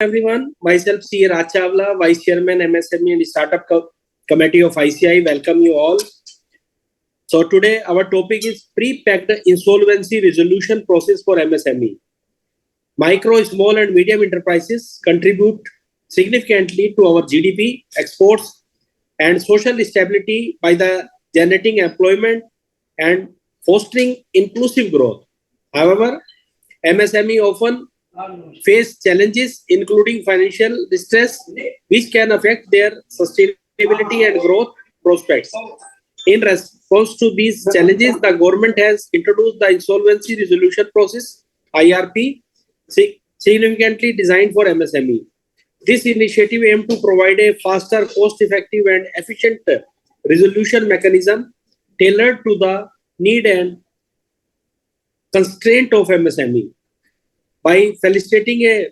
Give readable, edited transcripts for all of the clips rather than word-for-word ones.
everyone. Myself, C. Rachavla, Vice Chairman, MSME and Startup Committee of ICI. Welcome you all. So today our topic is pre-packed insolvency resolution process for MSME. Micro, small and medium enterprises contribute significantly to our GDP, exports and social stability by generating employment and fostering inclusive growth. However, MSME often face challenges including financial distress, which can affect their sustainability and growth prospects. In response to these challenges, the government has introduced the Insolvency Resolution Process (IRP), significantly designed for MSME. This initiative aims to provide a faster, cost-effective, and efficient resolution mechanism tailored to the need and constraint of MSME. By facilitating a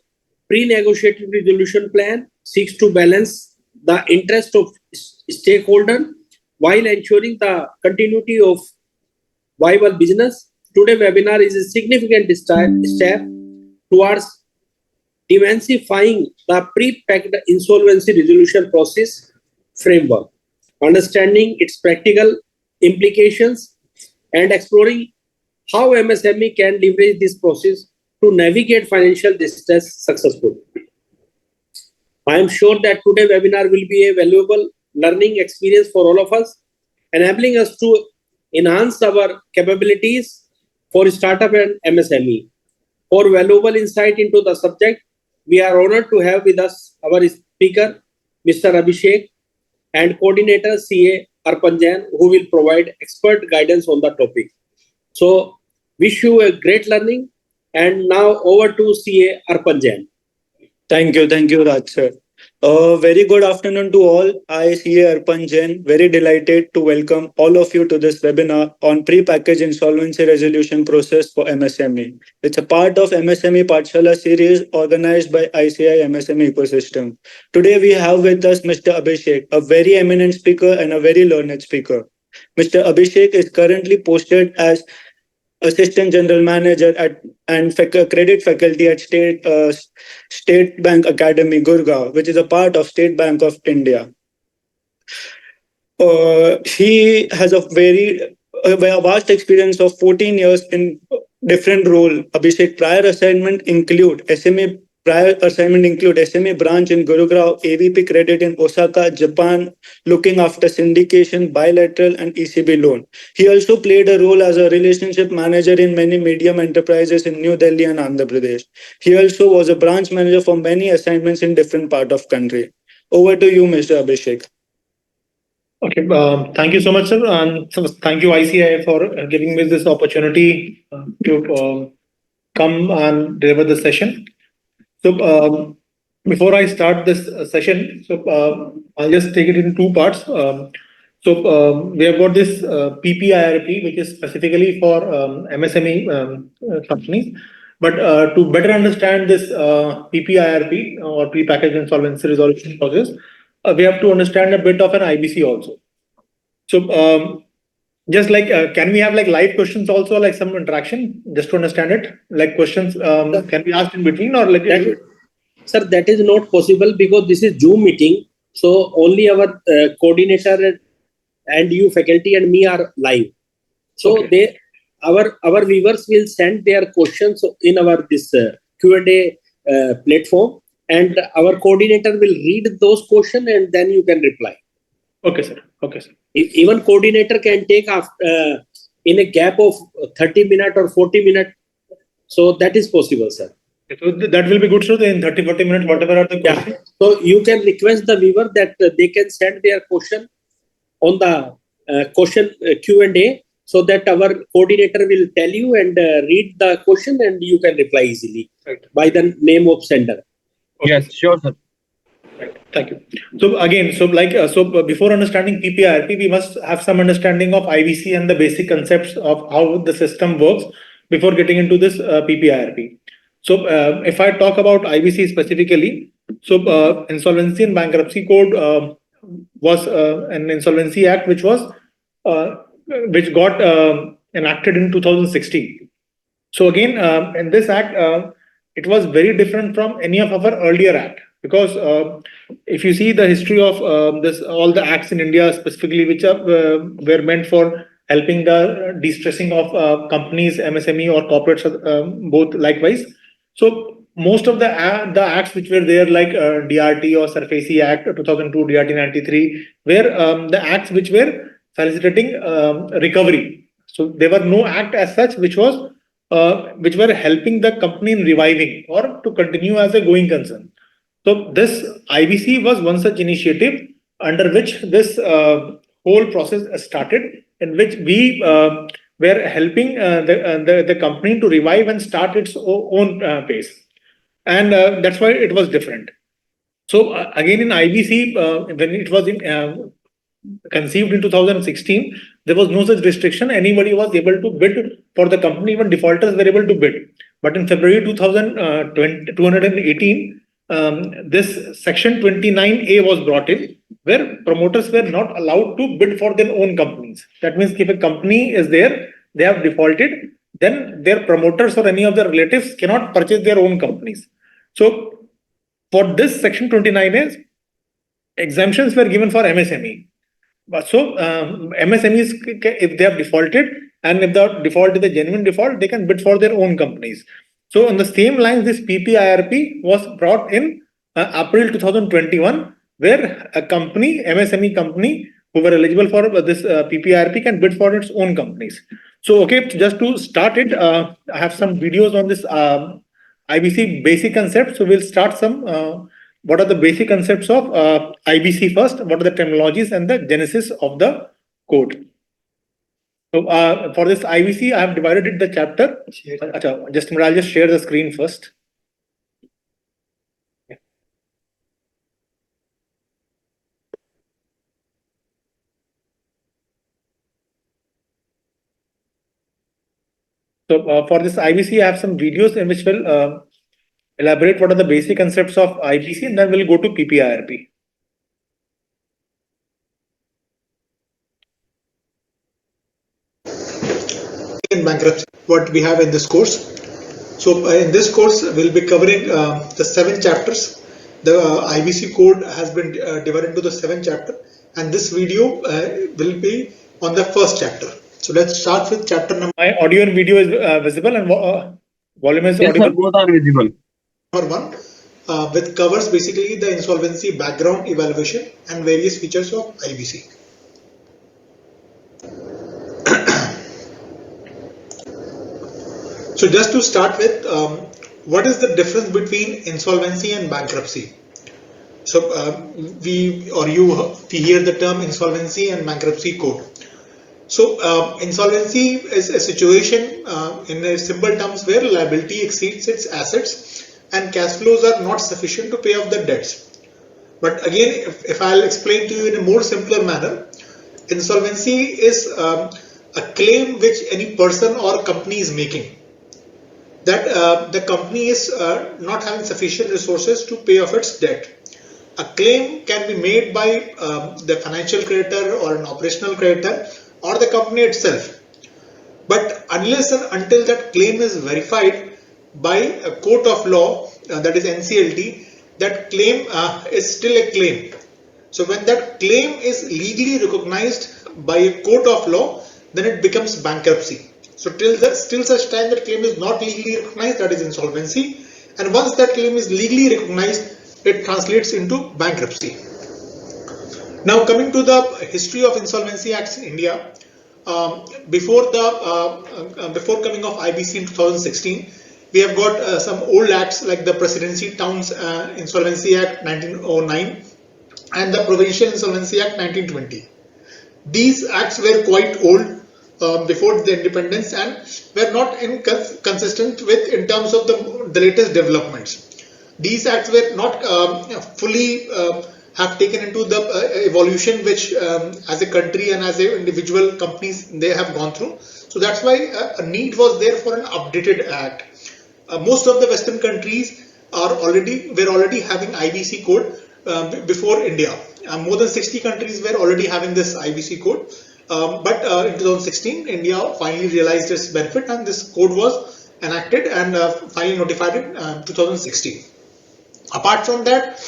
pre-negotiated resolution plan, seeks to balance the interest of stakeholders while ensuring the continuity of viable business. Today's webinar is a significant step towards demystifying the pre-packed insolvency resolution process framework, understanding its practical implications, and exploring how MSME can leverage this process to navigate financial distress successfully. I am sure that today's webinar will be a valuable learning experience for all of us, enabling us to enhance our capabilities for startup and MSME. For valuable insight into the subject, we are honored to have with us our speaker, Mr. Abhishek, and coordinator CA Arpan Jain, who will provide expert guidance on the topic. So, wish you a great learning. And now over to CA Arpan Jain. Thank you, Raj sir. Very good afternoon to all. I, CA Arpan Jain, very delighted to welcome all of you to this webinar on pre-packaged insolvency resolution process for MSME. It's a part of MSME Pathshala series organized by ICI MSME ecosystem. Today we have with us Mr. Abhishek, a very eminent speaker and a very learned speaker. Mr. Abhishek is currently posted as Assistant General Manager and Credit Faculty at State Bank Academy, Gurgaon, which is a part of State Bank of India. He has a vast experience of 14 years in different roles. Abhishek prior assignment include SME branch in Gurugram, AVP credit in Osaka, Japan, looking after syndication, bilateral and ECB loan. He also played a role as a relationship manager in many medium enterprises in New Delhi and Andhra Pradesh. He also was a branch manager for many assignments in different parts of country. Over to you, Mr. Abhishek. Okay, thank you so much, sir, and so thank you ICI for giving me this opportunity to come and deliver this session. So before I start this session, I'll just take it in two parts. We have got this PPIRP, which is specifically for MSME companies. But to better understand this PPIRP or pre-packaged insolvency resolution process, we have to understand a bit of an IBC also. So just like, can we have like live questions also, like some interaction, just to understand it? Like questions can be asked in between or like... Sir, that is not possible because this is Zoom meeting. So only our coordinator and you faculty and me are live. So okay. Our viewers will send their questions in our this Q&A platform, and our coordinator will read those questions and then you can reply. Okay, sir. Okay, sir. Even coordinator can take after in a gap of 30 minutes or 40 minutes. So that is possible, sir. So that will be good, sir. In 30-40 minutes, whatever are the questions. Yeah. So you can request the viewer that they can send their question on the question Q&A, so that our coordinator will tell you and read the question and you can reply easily by the name of sender. Okay. Yes, sure, sir. Right. Thank you. So again, before understanding PPIRP, we must have some understanding of IBC and the basic concepts of how the system works before getting into this PPIRP. So if I talk about IBC specifically, so Insolvency and Bankruptcy Code was an Insolvency Act which got enacted in 2016. So again, in this act, it was very different from any of our earlier act. Because if you see the history of this, all the acts in India specifically, which were meant for helping the de-stressing of companies, MSME or corporates, both likewise. So most of the acts which were there, like DRT or SARFAESI Act 2002, DRT 93, were the acts which were facilitating recovery. So there were no act as such which were helping the company in reviving or to continue as a going concern. So this IBC was one such initiative under which this whole process started, in which we were helping the company to revive and start its own pace, and that's why it was different. So again in IBC, when it was conceived in 2016, there was no such restriction. Anybody was able to bid for the company, even defaulters were able to bid. But in February 2018, this section 29A was brought in, where promoters were not allowed to bid for their own companies. That means if a company is there, they have defaulted, then their promoters or any of their relatives cannot purchase their own companies. So for this section 29A, exemptions were given for MSME. So MSMEs, if they have defaulted, and if the default is a genuine default, they can bid for their own companies. So on the same lines, this PPIRP was brought in April 2021, where a company, MSME company, who were eligible for this PPIRP can bid for its own companies. So okay, just to start it, I have some videos on this IBC basic concepts. So we'll start some. What are the basic concepts of IBC first? What are the terminologies and the genesis of the code? So for this IBC, I have divided it the chapter. Just I'll just share the screen first. So for this IBC, I have some videos in which will elaborate what are the basic concepts of IBC, and then we'll go to PPIRP. In bankruptcy, what we have in this course. So in this course, we'll be covering the 7 chapters. The IBC code has been divided into the 7 chapter, and this video will be on the first chapter. So let's start with chapter number. My audio and video is visible, and volume is Yes, audible. sir, both are visible. Number 1, which covers basically the insolvency background evaluation and various features of IBC. So just to start with, what is the difference between insolvency and bankruptcy? So we hear the term insolvency and bankruptcy code. So insolvency is a situation in simple terms where liability exceeds its assets and cash flows are not sufficient to pay off the debts. But again, if I'll explain to you in a more simpler manner, insolvency is a claim which any person or company is making, that the company is not having sufficient resources to pay off its debt. A claim can be made by the financial creditor or an operational creditor or the company itself. But unless and until that claim is verified by a court of law, that is NCLT, that claim is still a claim. So when that claim is legally recognized by a court of law, then it becomes bankruptcy. So till such time that claim is not legally recognized, that is insolvency. And once that claim is legally recognized, it translates into bankruptcy. Now coming to the history of insolvency acts in India, before coming of IBC in 2016, we have got some old acts like the Presidency Towns Insolvency Act 1909 and the Provincial Insolvency Act 1920. These acts were quite old before the independence and were not consistent with in terms of the latest developments. These acts were not fully have taken into the evolution which as a country and as a individual companies they have gone through. So that's why a need was there for an updated act. Most of the Western countries were already having IBC code before India. More than 60 countries were already having this IBC code. But in 2016, India finally realized its benefit, and this code was enacted and finally notified in 2016. Apart from that,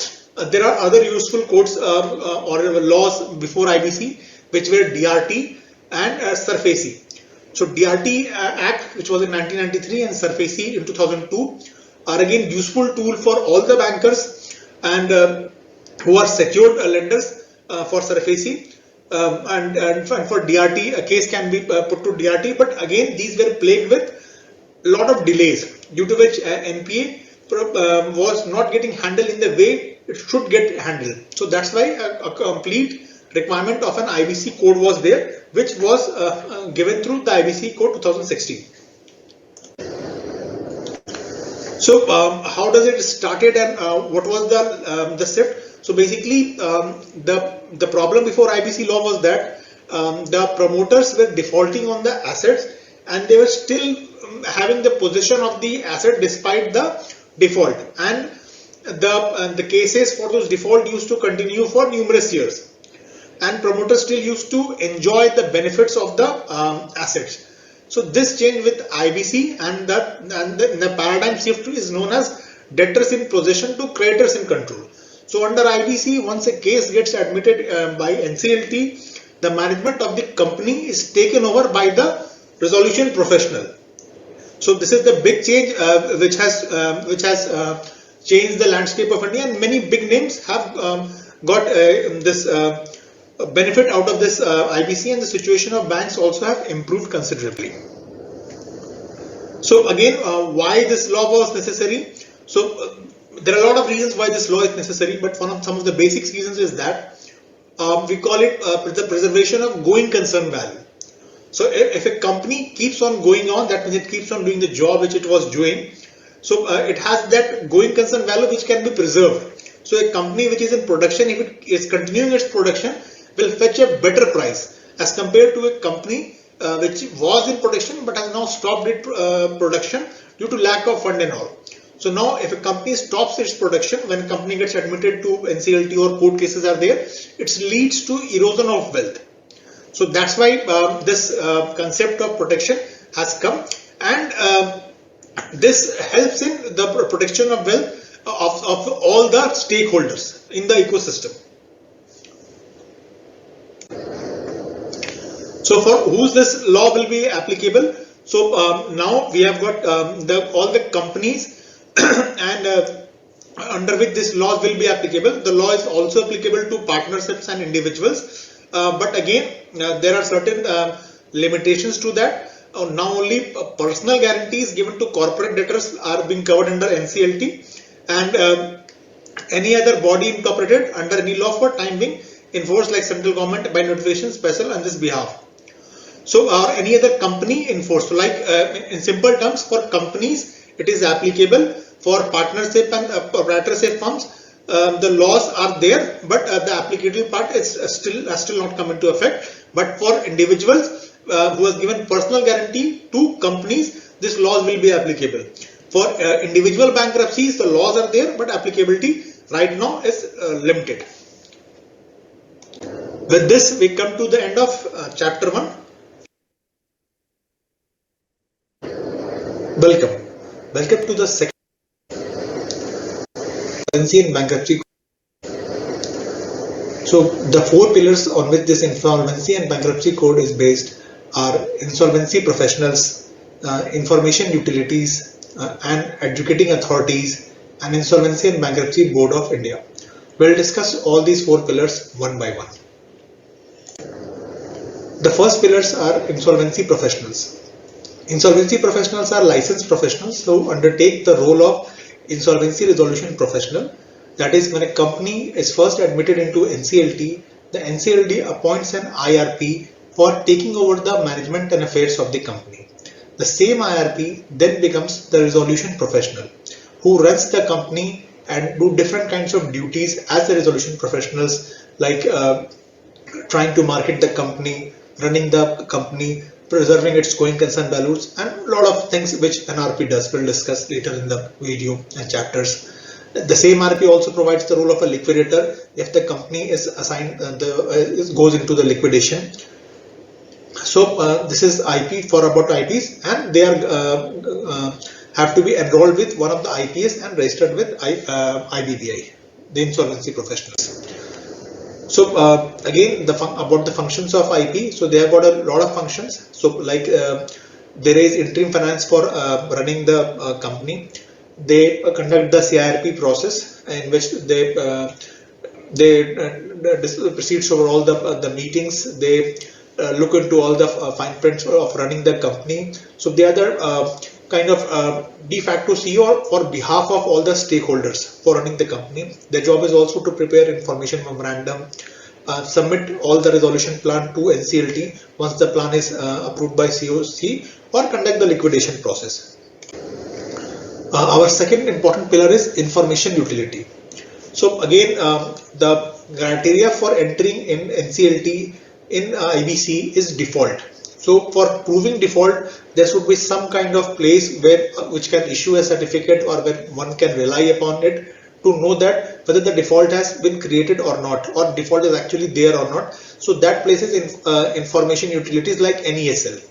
there are other useful codes or laws before IBC, which were DRT and SURFACE. So DRT Act, which was in 1993, and SURFACE in 2002, are again useful tool for all the bankers and who are secured lenders for SURFACE. And for DRT, a case can be put to DRT, but again these were plagued with a lot of delays, due to which NPA was not getting handled in the way it should get handled. So that's why a complete requirement of an IBC code was there, which was given through the IBC code 2016. So how does it started and what was the shift? So basically, the problem before IBC law was that the promoters were defaulting on the assets and they were still having the possession of the asset despite the default, and the cases for those default used to continue for numerous years, and promoters still used to enjoy the benefits of the assets. So this changed with IBC, and the paradigm shift is known as debtors in possession to creditors in control. So under IBC, once a case gets admitted by NCLT, the management of the company is taken over by the resolution professional. So this is the big change which has changed the landscape of India, and many big names have got this benefit out of this IBC, and the situation of banks also have improved considerably. So again, why this law was necessary? So there are a lot of reasons why this law is necessary, but some of the basic reasons is that we call it the preservation of going concern value. So if a company keeps on going on, that means it keeps on doing the job which it was doing. So it has that going concern value which can be preserved. So a company which is in production, if it is continuing its production, will fetch a better price as compared to a company which was in production but has now stopped its production due to lack of fund and all. So now if a company stops its production, when a company gets admitted to NCLT or court cases are there, it leads to erosion of wealth. So that's why this concept of protection has come, and this helps in the protection of wealth of all the stakeholders in the ecosystem. So for whose this law will be applicable? So now we have got all the companies and under which this law will be applicable. The law is also applicable to partnerships and individuals. But again, there are certain limitations to that. Now only personal guarantees given to corporate debtors are being covered under NCLT, and any other body incorporated under any law for time being enforced like central government by notification special on this behalf. So or any other company enforced. So like in simple terms, for companies it is applicable. For partnership and proprietorship firms, the laws are there, but the applicable part is still not come into effect. But for individuals who has given personal guarantee to companies, this laws will be applicable. For individual bankruptcies, the laws are there, but applicability right now is limited. With this, we come to the end of chapter 1. Welcome to the second insolvency and bankruptcy. So the four pillars on which this insolvency and bankruptcy code is based are insolvency professionals, information utilities, and educating authorities, and insolvency and bankruptcy board of India. We'll discuss all these four pillars one by one. The first pillars are insolvency professionals. Insolvency professionals are licensed professionals who undertake the role of insolvency resolution professional. That is, when a company is first admitted into NCLT, the NCLT appoints an IRP for taking over the management and affairs of the company. The same IRP then becomes the resolution professional who runs the company and do different kinds of duties as the resolution professionals, like trying to market the company, running the company, preserving its going concern values, and a lot of things which an RP does. We'll discuss later in the video and chapters. The same RP also provides the role of a liquidator if the company is assigned goes into the liquidation. So this is IP for about IPs, and they are have to be enrolled with one of the IPs and registered with IBBI, the insolvency professionals. So again, about the functions of IP. So they have got a lot of functions. So like there is interim finance for running the company. They conduct the CIRP process in which they proceeds over all the meetings. They look into all the fine prints of running the company. So they are the kind of de facto CEO for behalf of all the stakeholders for running the company. Their job is also to prepare information memorandum, submit all the resolution plan to NCLT once the plan is approved by COC, or conduct the liquidation process. Our second important pillar is information utility. So again, the criteria for entering in NCLT in IBC is default. So for proving default, there should be some kind of place where which can issue a certificate, or where one can rely upon it to know that whether the default has been created or not, or default is actually there or not. So that places in information utilities like NESL.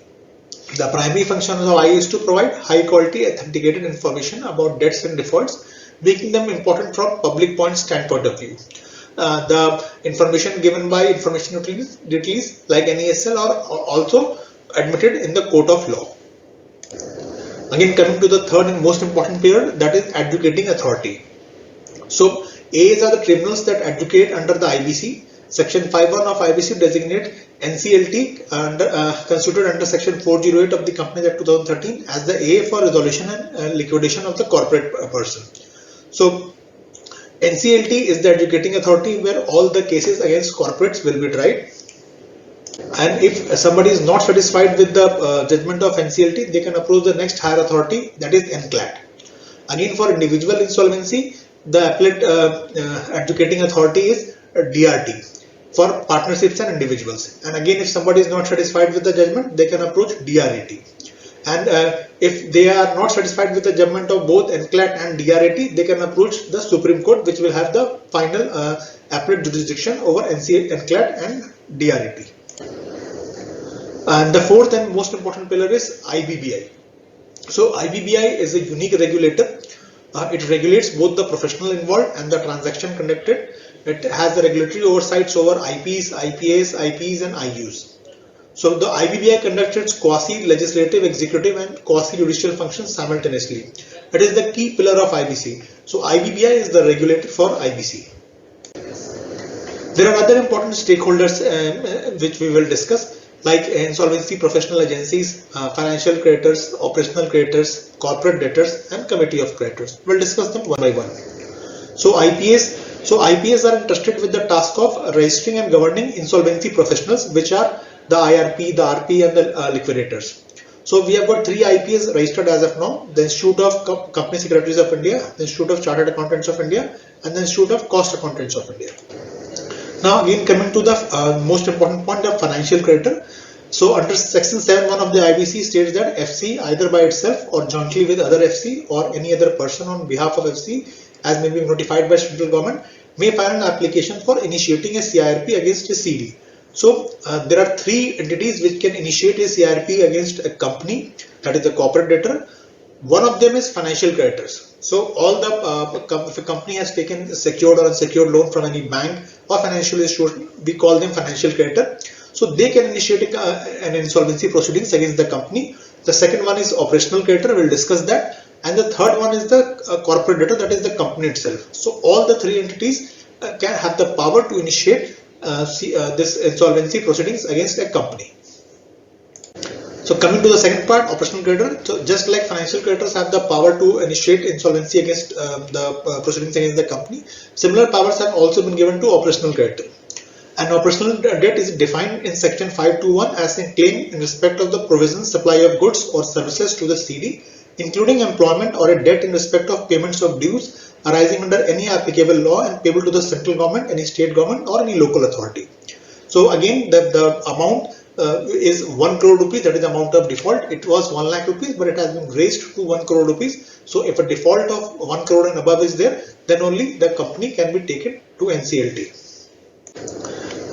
The primary function of I is to provide high quality authenticated information about debts and defaults, making them important from public point standpoint of view. The information given by information utilities like NESL are also admitted in the court of law. Again, coming to the third and most important pillar, that is adjudicating authority. So A's are the tribunals that adjudicate under the IBC. Section 5(1) of IBC designate NCLT constituted under Section 408 of the Companies Act 2013 as the A for resolution and liquidation of the corporate person. So NCLT is the adjudicating authority where all the cases against corporates will be tried. And if somebody is not satisfied with the judgment of NCLT, they can approach the next higher authority, that is NCLAT. Again, for individual insolvency, the appellate adjudicating authority is DRT for partnerships and individuals. And again, if somebody is not satisfied with the judgment, they can approach DRAT. And if they are not satisfied with the judgment of both NCLAT and DRAT, they can approach the Supreme Court, which will have the final appellate jurisdiction over NCLAT and DRAT. And the fourth and most important pillar is IBBI. So IBBI is a unique regulator. It regulates both the professional involved and the transaction conducted. It has the regulatory oversights over IPs, IPAs, IPs and IUs. So the IBBI conducts its quasi-legislative, executive and quasi-judicial functions simultaneously. It is the key pillar of IBC. So IBBI is the regulator for IBC. There are other important stakeholders which we will discuss, like insolvency professional agencies, financial creditors, operational creditors, corporate debtors, and committee of creditors. We'll discuss them one by one. So IPAs are entrusted with the task of registering and governing insolvency professionals, which are the IRP, the RP, and the liquidators. So we have got 3 IPAs registered as of now: the Institute of Company Secretaries of India, the Institute of Chartered Accountants of India, and the Institute of Cost Accountants of India. Now again, coming to the most important point of financial creditor. So under section 7(1) of the IBC states that FC, either by itself or jointly with other FC or any other person on behalf of FC, as may be notified by central government, may file an application for initiating a CIRP against a CD. So there are 3 entities which can initiate a CIRP against a company, that is the corporate debtor. One of them is financial creditors. So all the if a company has taken a secured or unsecured loan from any bank or financial institution, we call them financial creditor. So they can initiate an insolvency proceedings against the company. The second one is operational creditor. We'll discuss that. And the third one is the corporate debtor, that is the company itself. So all the 3 entities can have the power to initiate this insolvency proceedings against a company. So coming to the second part, operational creditor. So just like financial creditors have the power to initiate insolvency against the proceedings against the company, similar powers have also been given to operational creditor. An operational debt is defined in section 521 as a claim in respect of the provision, supply of goods or services to the CD, including employment, or a debt in respect of payments of dues arising under any applicable law and payable to the central government, any state government or any local authority. So again, the amount is 1 crore rupees, that is the amount of default. It was 1 lakh rupees, but it has been raised to 1 crore rupees. So if a default of 1 crore and above is there, then only the company can be taken to NCLT.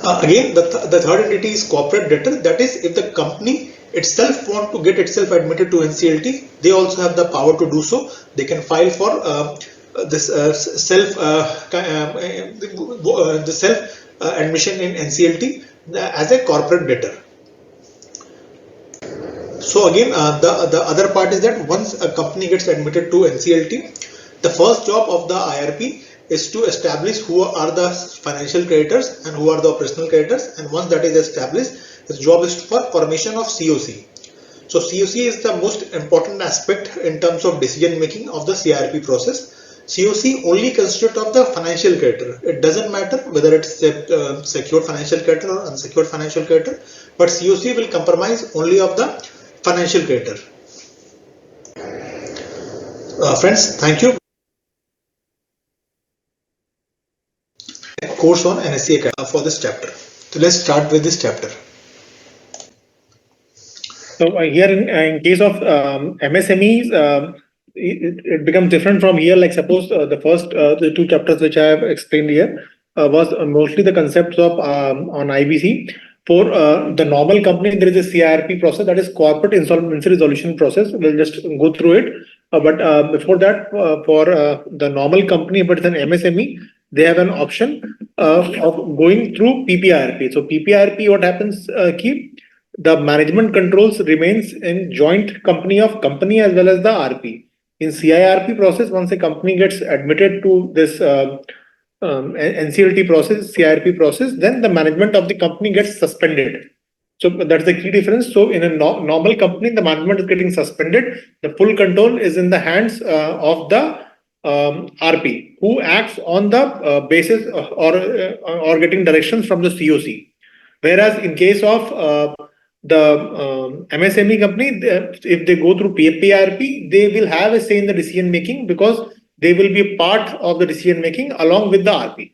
Again, the third entity is corporate debtor. That is, if the company itself want to get itself admitted to NCLT, they also have the power to do so. They can file for this the self admission in NCLT as a corporate debtor. So again, the other part is that once a company gets admitted to NCLT, the first job of the IRP is to establish who are the financial creditors and who are the operational creditors. And once that is established, the job is for formation of COC. So COC is the most important aspect in terms of decision making of the CIRP process. COC only consists of the financial creditor. It doesn't matter whether it's a secured financial creditor or unsecured financial creditor, but COC will comprise only of the financial creditor. Friends, thank you. Course on NSE Academy for this chapter. So let's start with this chapter. So here in case of MSMEs, it becomes different from here. Like suppose the first the two chapters which I have explained here was mostly the concepts of on IBC. For the normal company, there is a CIRP process, that is Corporate Insolvency Resolution process. We'll just go through it. But before that, for the normal company, but it's an MSME, they have an option of going through PPIRP. So PPIRP, what happens? The management controls remains in joint company of company as well as the RP. In CIRP process, once a company gets admitted to this NCLT process, CIRP process, then the management of the company gets suspended. So that's the key difference. So in a normal company, the management is getting suspended. The full control is in the hands of the RP, who acts on the basis or getting directions from the COC. Whereas in case of the MSME company, if they go through PPIRP, they will have a say in the decision making because they will be a part of the decision making along with the RP.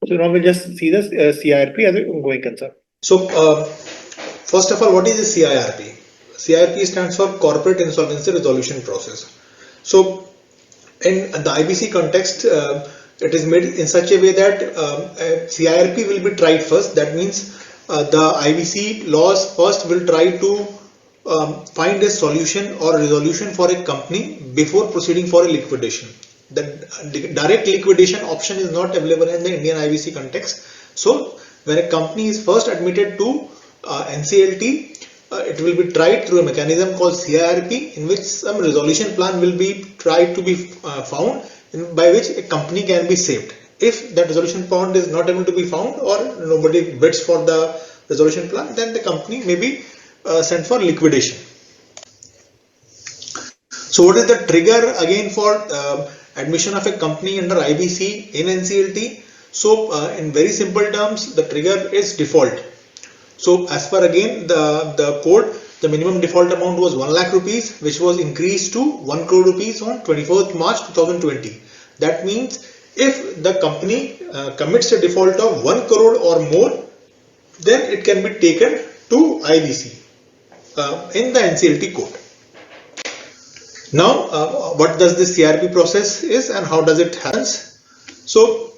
So now we'll just see this CIRP as an ongoing concern. So first of all, what is the CIRP? CIRP stands for Corporate Insolvency Resolution Process. So in the IBC context, it is made in such a way that CIRP will be tried first. That means the IBC laws first will try to find a solution or resolution for a company before proceeding for a liquidation. The direct liquidation option is not available in the Indian IBC context. So when a company is first admitted to NCLT, it will be tried through a mechanism called CIRP, in which some resolution plan will be tried to be found, by which a company can be saved. If that resolution plan is not able to be found or nobody bids for the resolution plan, then the company may be sent for liquidation. So what is the trigger again for admission of a company under IBC in NCLT? So in very simple terms, the trigger is default. So as per again the code, the minimum default amount was 1 lakh rupees, which was increased to 1 crore rupees on 24th March 2020. That means if the company commits a default of 1 crore or more, then it can be taken to IBC in the NCLT code. Now, what does this CRP process is and how does it happen? So,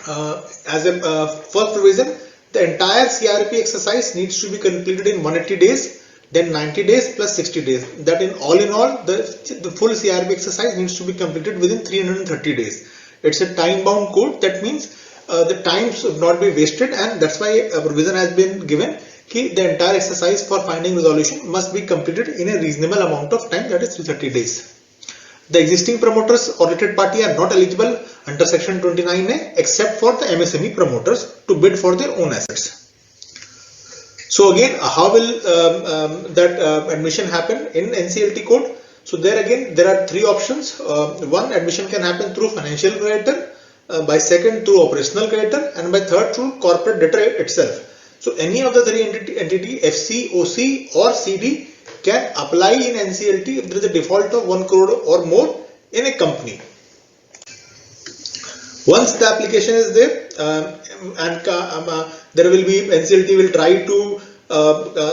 as a first provision, the entire CRP exercise needs to be completed in 180 days, then 90 days plus 60 days. That in all, the full CRP exercise needs to be completed within 330 days. It's a time-bound code. That means the time should not be wasted, and that's why a provision has been given. The entire exercise for finding resolution must be completed in a reasonable amount of time, that is 330 days. The existing promoters or related party are not eligible under section 29A except for the MSME promoters to bid for their own assets. So again, how will that admission happen in NCLT code? So there again, there are three options. One, admission can happen through financial creditor, by second through operational creditor, and by third through corporate debtor itself. So any of the three entity FC, OC or CD can apply in NCLT if there is a default of 1 crore or more in a company. Once the application is there, there will be NCLT will try to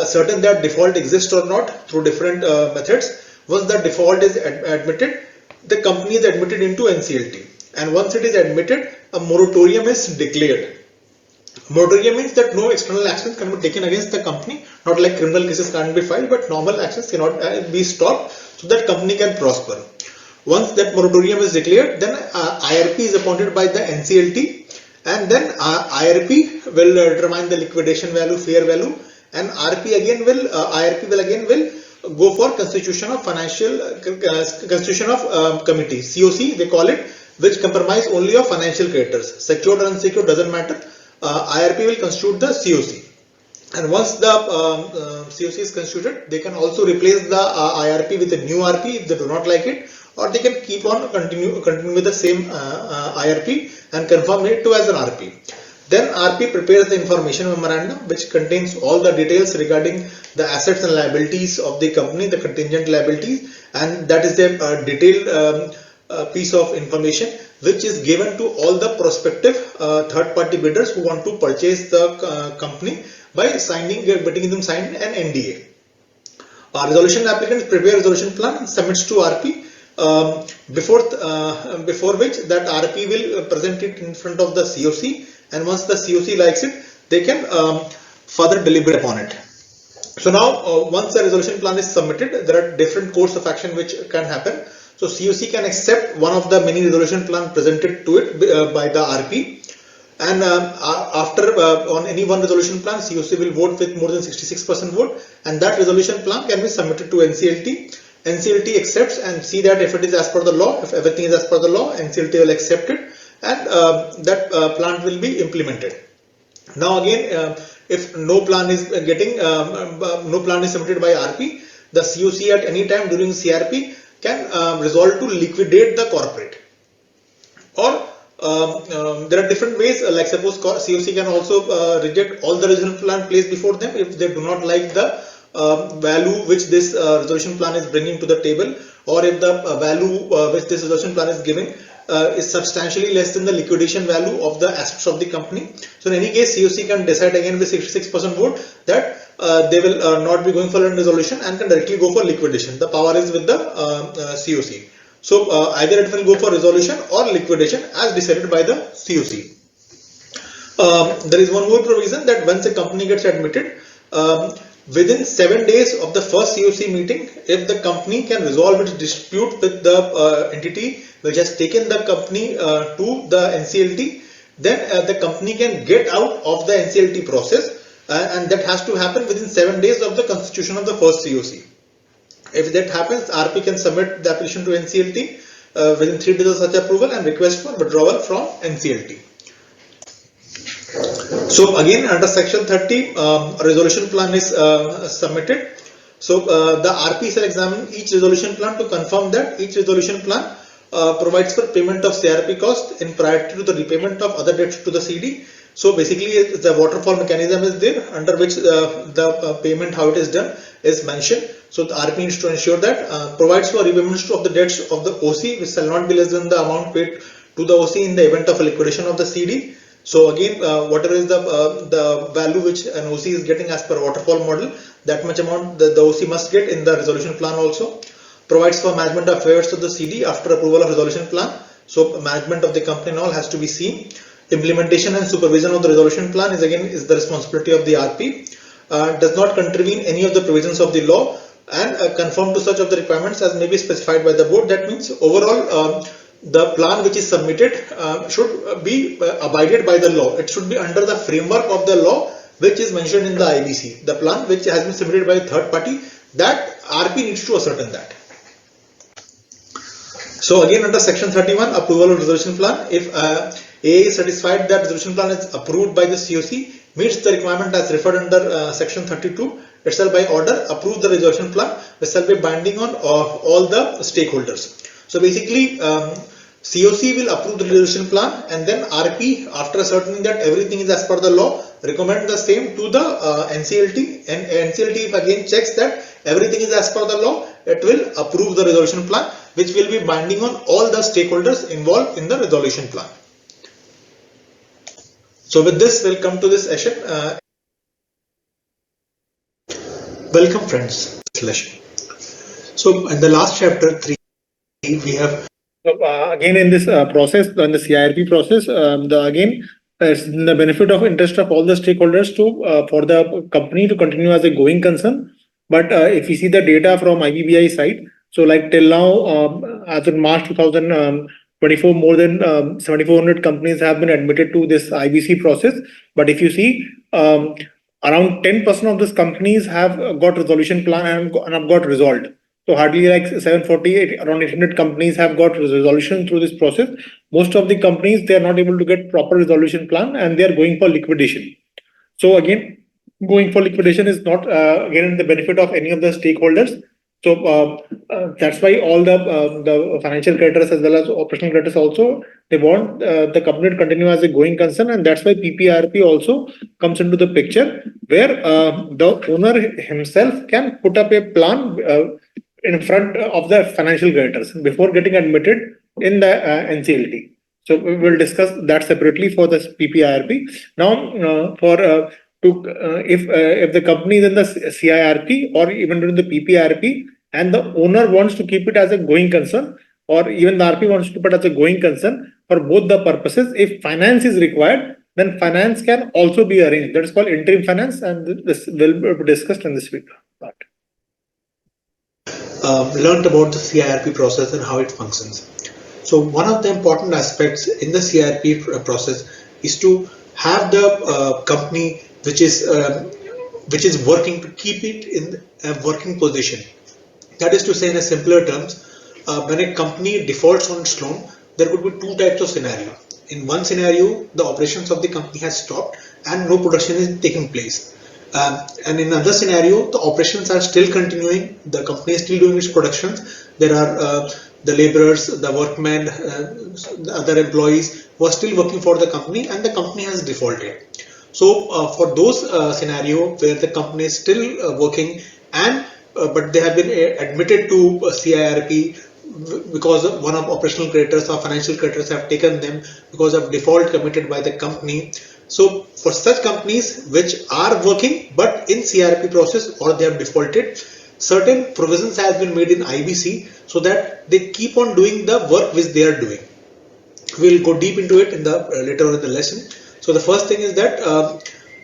certain that default exists or not through different methods. Once the default is admitted, the company is admitted into NCLT, and once it is admitted, a moratorium is declared. Moratorium means that no external actions can be taken against the company, not like criminal cases can't be filed, but normal actions cannot be stopped so that company can prosper. Once that moratorium is declared, then IRP is appointed by the NCLT, and then IRP will determine the liquidation value, fair value, and IRP will again will go for constitution of constitution of committee, COC they call it, which comprise only of financial creditors. Secured or unsecured doesn't matter. IRP will constitute the COC. And once the COC is constituted, they can also replace the IRP with a new RP if they do not like it, or they can keep on continue with the same IRP and confirm it to as an RP. Then RP prepares the information memorandum, which contains all the details regarding the assets and liabilities of the company, the contingent liabilities, and that is a detailed piece of information which is given to all the prospective third-party bidders who want to purchase the company by getting them signed an NDA. Resolution applicants prepare resolution plan and submits to RP. Before which that RP will present it in front of the COC, and once the COC likes it, they can further deliberate upon it. So now once the resolution plan is submitted, there are different course of action which can happen. So COC can accept one of the many resolution plan presented to it by the RP, and after on any one resolution plan, COC will vote with more than 66% vote, and that resolution plan can be submitted to NCLT. NCLT accepts and see that if it is as per the law, if everything is as per the law, NCLT will accept it, and that plant will be implemented. Now again, if no plan is submitted by RP, the COC at any time during CRP can resolve to liquidate the corporate. Or there are different ways, like suppose COC can also reject all the resolution plan placed before them if they do not like the value which this resolution plan is bringing to the table, or if the value which this resolution plan is giving is substantially less than the liquidation value of the assets of the company. So in any case, COC can decide again with 66% vote that they will not be going for a resolution and can directly go for liquidation. The power is with the COC. So either it will go for resolution or liquidation as decided by the COC. There is one more provision that once a company gets admitted, within 7 days of the first COC meeting, if the company can resolve its dispute with the entity which has taken the company to the NCLT, then the company can get out of the NCLT process, and that has to happen within 7 days of the constitution of the first COC. If that happens, RP can submit the application to NCLT within 3 days of such approval and request for withdrawal from NCLT. So again, under section 30, a resolution plan is submitted. So the RP shall examine each resolution plan to confirm that each resolution plan provides for payment of CRP cost in priority to the repayment of other debts to the CD. So basically, the waterfall mechanism is there under which the payment, how it is done, is mentioned. So the RP needs to ensure that provides for repayments of the debts of the OC, which shall not be less than the amount paid to the OC in the event of a liquidation of the CD. So again, whatever is the value which an OC is getting as per waterfall model, that much amount the OC must get in the resolution plan also. Provides for management of affairs of the CD after approval of resolution plan. So management of the company and all has to be seen. Implementation and supervision of the resolution plan is the responsibility of the RP. Does not contravene any of the provisions of the law and conform to such of the requirements as may be specified by the board. That means overall the plan which is submitted should be abided by the law. It should be under the framework of the law which is mentioned in the IBC. The plan which has been submitted by a third party, that RP needs to ascertain that. So again, under section 31, approval of resolution plan, if AA is satisfied that resolution plan is approved by the COC, meets the requirement as referred under section 32, it shall by order approve the resolution plan, which shall be binding on all the stakeholders. So basically, COC will approve the resolution plan, and then RP, after ascertaining that everything is as per the law, recommend the same to the NCLT, and NCLT again checks that everything is as per the law, it will approve the resolution plan, which will be binding on all the stakeholders involved in the resolution plan. So with this, we'll come to this session. Welcome friends. So in the last chapter 3, we have again in this process, in the CIRP process, it's in the benefit of interest of all the stakeholders to for the company to continue as a going concern. But if you see the data from IBBI side, so like till now, as in March 2024, more than 7,400 companies have been admitted to this IBC process. But if you see, around 10% of these companies have got resolution plan and have got resolved. So hardly like 748, around 800 companies have got resolution through this process. Most of the companies, they are not able to get proper resolution plan and they are going for liquidation. So again, going for liquidation is not again in the benefit of any of the stakeholders. So that's why all the financial creditors as well as operational creditors also, they want the company to continue as a going concern, and that's why PPRP also comes into the picture, where the owner himself can put up a plan in front of the financial creditors before getting admitted in the NCLT. So we will discuss that separately for this PPIRP. Now, for if the company is in the CIRP or even during the PPIRP, and the owner wants to keep it as a going concern, or even the RP wants to keep it as a going concern for both the purposes, if finance is required, then finance can also be arranged. That is called interim finance, and this will be discussed in this week. Learned about the CIRP process and how it functions. So one of the important aspects in the CIRP process is to have the company which is working to keep it in a working position. That is to say, in a simpler terms, when a company defaults on its loan, there could be two types of scenario. In one scenario, the operations of the company has stopped and no production is taking place. And in another scenario, the operations are still continuing. The company is still doing its productions. There are the laborers, the workmen, the other employees who are still working for the company, and the company has defaulted. So for those scenario where the company is still working and but they have been admitted to CIRP because one of operational creditors or financial creditors have taken them because of default committed by the company. So for such companies which are working but in CIRP process or they have defaulted, certain provisions has been made in IBC so that they keep on doing the work which they are doing. We'll go deep into it in the later on in the lesson. So the first thing is that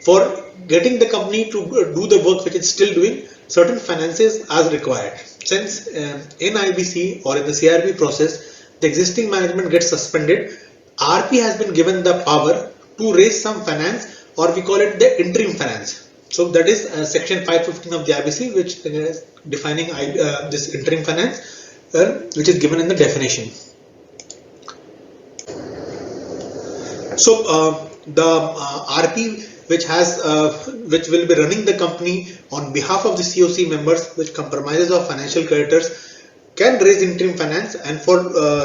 for getting the company to do the work which it's still doing, certain finances as required. Since in IBC or in the CRP process, the existing management gets suspended, RP has been given the power to raise some finance, or we call it the interim finance. So that is section 515 of the IBC, which is defining this interim finance, which is given in the definition. So the RP which will be running the company on behalf of the COC members, which comprises of financial creditors, can raise interim finance, and for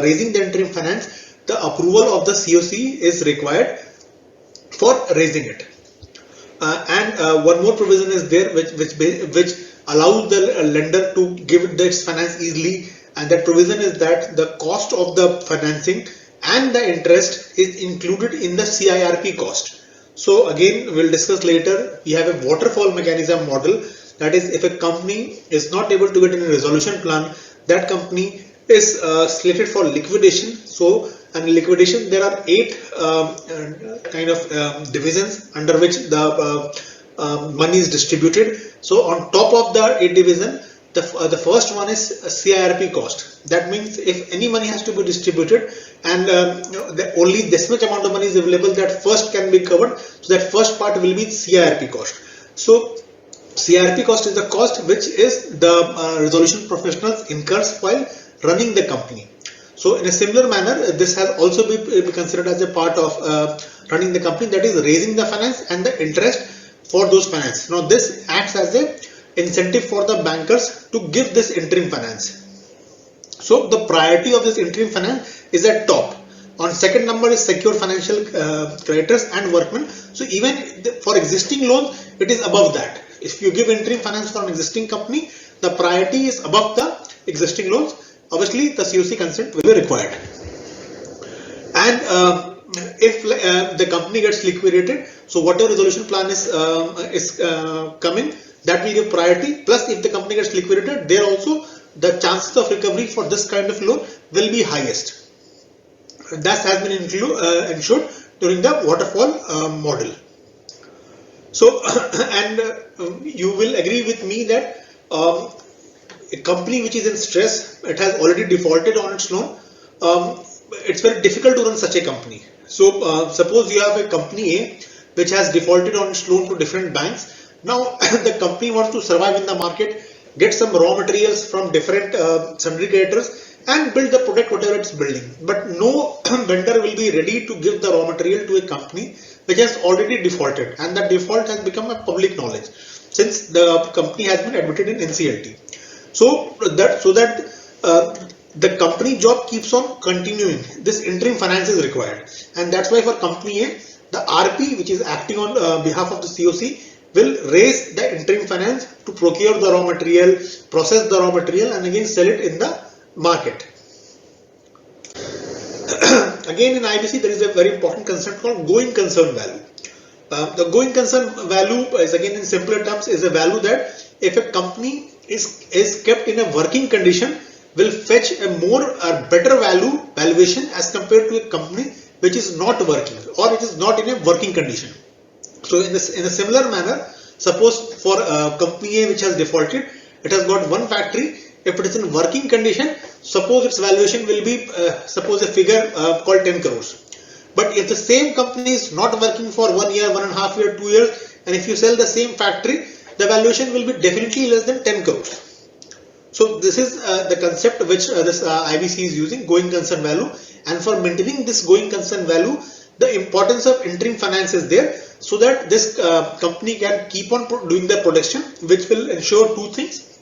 raising the interim finance, the approval of the COC is required for raising it. And one more provision is there which allows the lender to give its finance easily, and that provision is that the cost of the financing and the interest is included in the CIRP cost. So again, we'll discuss later. We have a waterfall mechanism model. That is, if a company is not able to get any resolution plan, that company is slated for liquidation. So, and liquidation, there are 8 kind of divisions under which the money is distributed. So on top of the 8 division, the first one is CIRP cost. That means if any money has to be distributed and only this much amount of money is available, that first can be covered. So that first part will be CIRP cost. So CIRP cost is the cost which is the resolution professionals incurs while running the company. So in a similar manner, this has also be considered as a part of running the company, that is raising the finance and the interest for those finance. Now this acts as a incentive for the bankers to give this interim finance. So the priority of this interim finance is at top. On second number is secure financial creditors and workmen. So even for existing loans, it is above that. If you give interim finance for an existing company, the priority is above the existing loans. Obviously, the COC consent will be required. And if the company gets liquidated, so whatever resolution plan is coming, that will give priority. Plus, if the company gets liquidated, there also the chances of recovery for this kind of loan will be highest. That has been ensured during the waterfall model. So, and you will agree with me that a company which is in stress, it has already defaulted on its loan. It's very difficult to run such a company. So, suppose you have a company A which has defaulted on its loan to different banks. Now, the company wants to survive in the market, get some raw materials from different sundry creditors, and build the product whatever it's building. But no vendor will be ready to give the raw material to a company which has already defaulted, and that default has become a public knowledge since the company has been admitted in NCLT. So that the company job keeps on continuing. This interim finance is required, and that's why for company A, the RP, which is acting on behalf of the COC, will raise the interim finance to procure the raw material, process the raw material, and again sell it in the market. Again, in IBC, there is a very important concept called going concern value. The going concern value is, again in simpler terms, is a value that if a company is kept in a working condition, will fetch a more or better valuation as compared to a company which is not working or it is not in a working condition. So in a similar manner, suppose for company A which has defaulted, it has got one factory. If it is in working condition, suppose its valuation will be suppose a figure called 10 crores. But if the same company is not working for 1 year, 1.5 years, 2 years, and if you sell the same factory, the valuation will be definitely less than 10 crores. So this is the concept which this IBC is using, going concern value. And for maintaining this going concern value, the importance of interim finance is there, so that this company can keep on doing the production, which will ensure two things.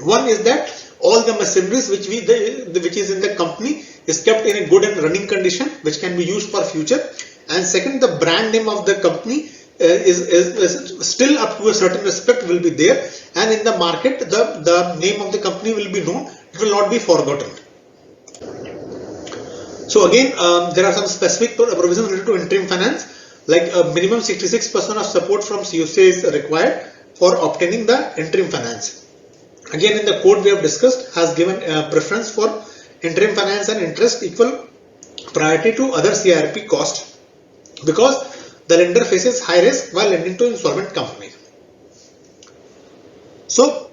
One is that all the machineries which is in the company is kept in a good and running condition, which can be used for future. And second, the brand name of the company is still up to a certain respect will be there, and in the market the name of the company will be known, it will not be forgotten. So again, there are some specific provisions related to interim finance, like a minimum 66% of support from COC is required for obtaining the interim finance. Again, in the code we have discussed, has given preference for interim finance and interest equal priority to other CIRP cost, because the lender faces high risk while lending to insolvent company. So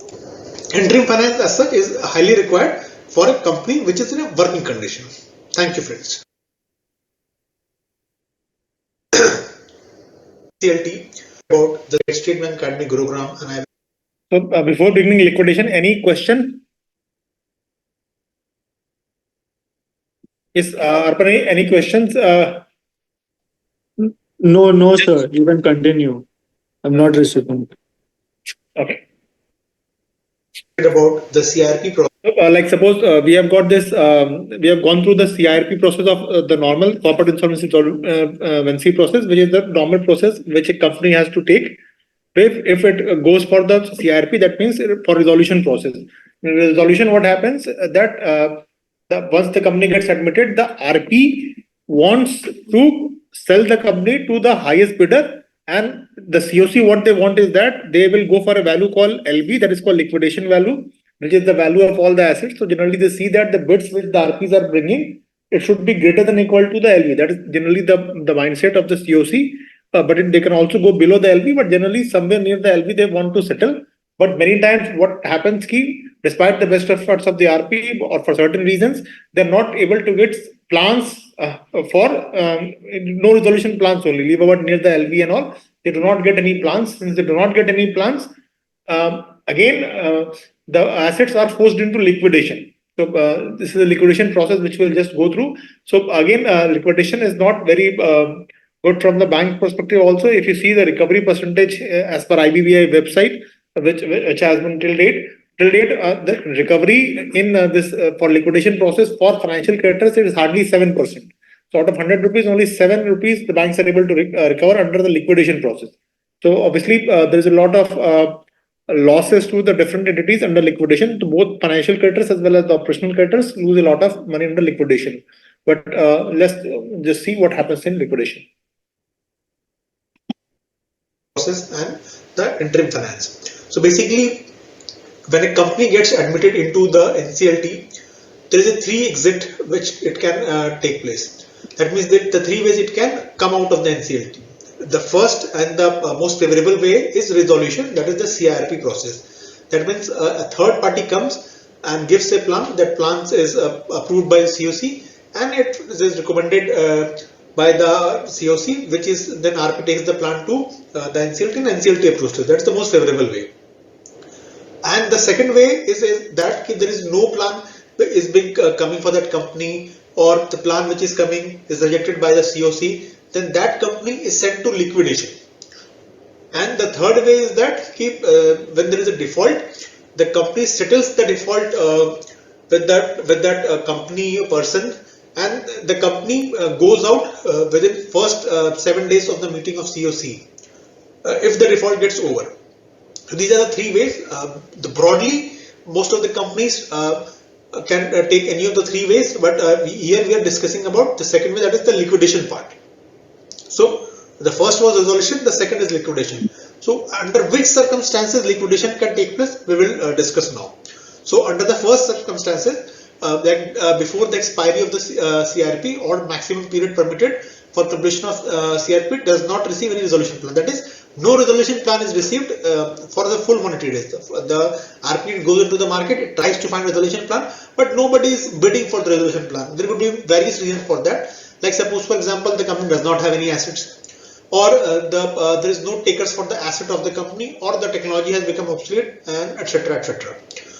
interim finance as such is highly required for a company which is in a working condition. Thank you, friends. CLT about the statement academy Gurugram, and I. So before beginning liquidation, any question? Is Arpan, any questions? No, sir. You can continue. I'm not receiving. Okay. About the CRP process. Like suppose we have got this, we have gone through the CIRP process of the normal corporate insolvency process, which is the normal process which a company has to take. If it goes for the CIRP, that means for resolution process. In resolution, what happens that once the company gets admitted, the RP wants to sell the company to the highest bidder, and the COC, what they want is that they will go for a value called LV, that is called liquidation value, which is the value of all the assets. So generally they see that the bids which the RPs are bringing, it should be greater than equal to the LV. That is generally the mindset of the COC. But they can also go below the LV, but generally somewhere near the LV they want to settle. But many times what happens ki, despite the best efforts of the RP or for certain reasons, they're not able to get plans for no resolution plans only, leave about near the LV and all. They do not get any plans. Since they do not get any plans, again, the assets are forced into liquidation. So this is a liquidation process which we'll just go through. So again, liquidation is not very good from the bank perspective. Also, if you see the recovery percentage as per IBBI website, which has been till date, the recovery in this for liquidation process for financial creditors is hardly 7%. So out of 100 rupees, only 7 rupees the banks are able to recover under the liquidation process. So obviously, there is a lot of losses to the different entities under liquidation. To both financial creditors as well as the operational creditors lose a lot of money under liquidation. But let's just see what happens in liquidation. Process and the interim finance. So basically, when a company gets admitted into the NCLT, there is a 3 exit which it can take place. That means that the 3 ways it can come out of the NCLT. The first and the most favorable way is resolution, that is the CIRP process. That means a third party comes and gives a plan. That plan is approved by the COC and it is recommended by the COC, which is then RP takes the plan to the NCLT and NCLT approves it. That's the most favorable way. And the second way is that if there is no plan is being coming for that company, or the plan which is coming is rejected by the COC, then that company is sent to liquidation. And the third way is that when there is a default, the company settles the default with that company person, and the company goes out within first 7 days of the meeting of COC if the default gets over. So these are the three ways. Broadly, most of the companies can take any of the three ways, but here we are discussing about the second way, that is the liquidation part. So the first was resolution, the second is liquidation. So under which circumstances liquidation can take place, we will discuss now. So under the first circumstances, before the expiry of the CRP or maximum period permitted for completion of CRP does not receive any resolution plan. That is, no resolution plan is received for the full monetary days. The RP goes into the market, it tries to find resolution plan, but nobody is bidding for the resolution plan. There could be various reasons for that. Like suppose, for example, the company does not have any assets, or there is no takers for the asset of the company, or the technology has become obsolete, and etc. etc.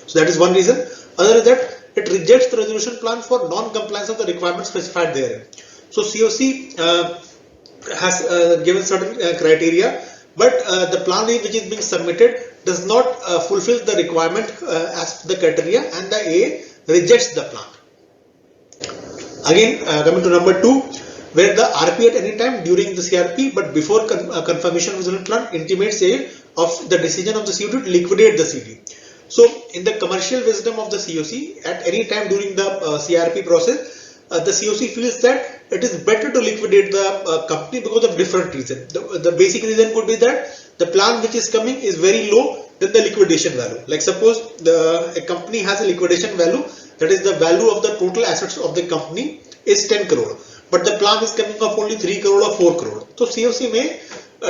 So that is one reason. Other than that, it rejects the resolution plan for non-compliance of the requirements specified therein. So COC has given certain criteria, but the plan which is being submitted does not fulfill the requirement as per the criteria, and the A rejects the plan. Again, coming to number 2, where the RP at any time during the CRP, but before confirmation of resolution plan, intimates of the decision of the COD to liquidate the CD. So, in the commercial wisdom of the COC, at any time during the CRP process, the COC feels that it is better to liquidate the company because of different reasons. The basic reason could be that the plan which is coming is very low than the liquidation value. Like suppose a company has a liquidation value, that is the value of the total assets of the company is 10 crore, but the plan is coming of only 3 crore or 4 crore. So COC may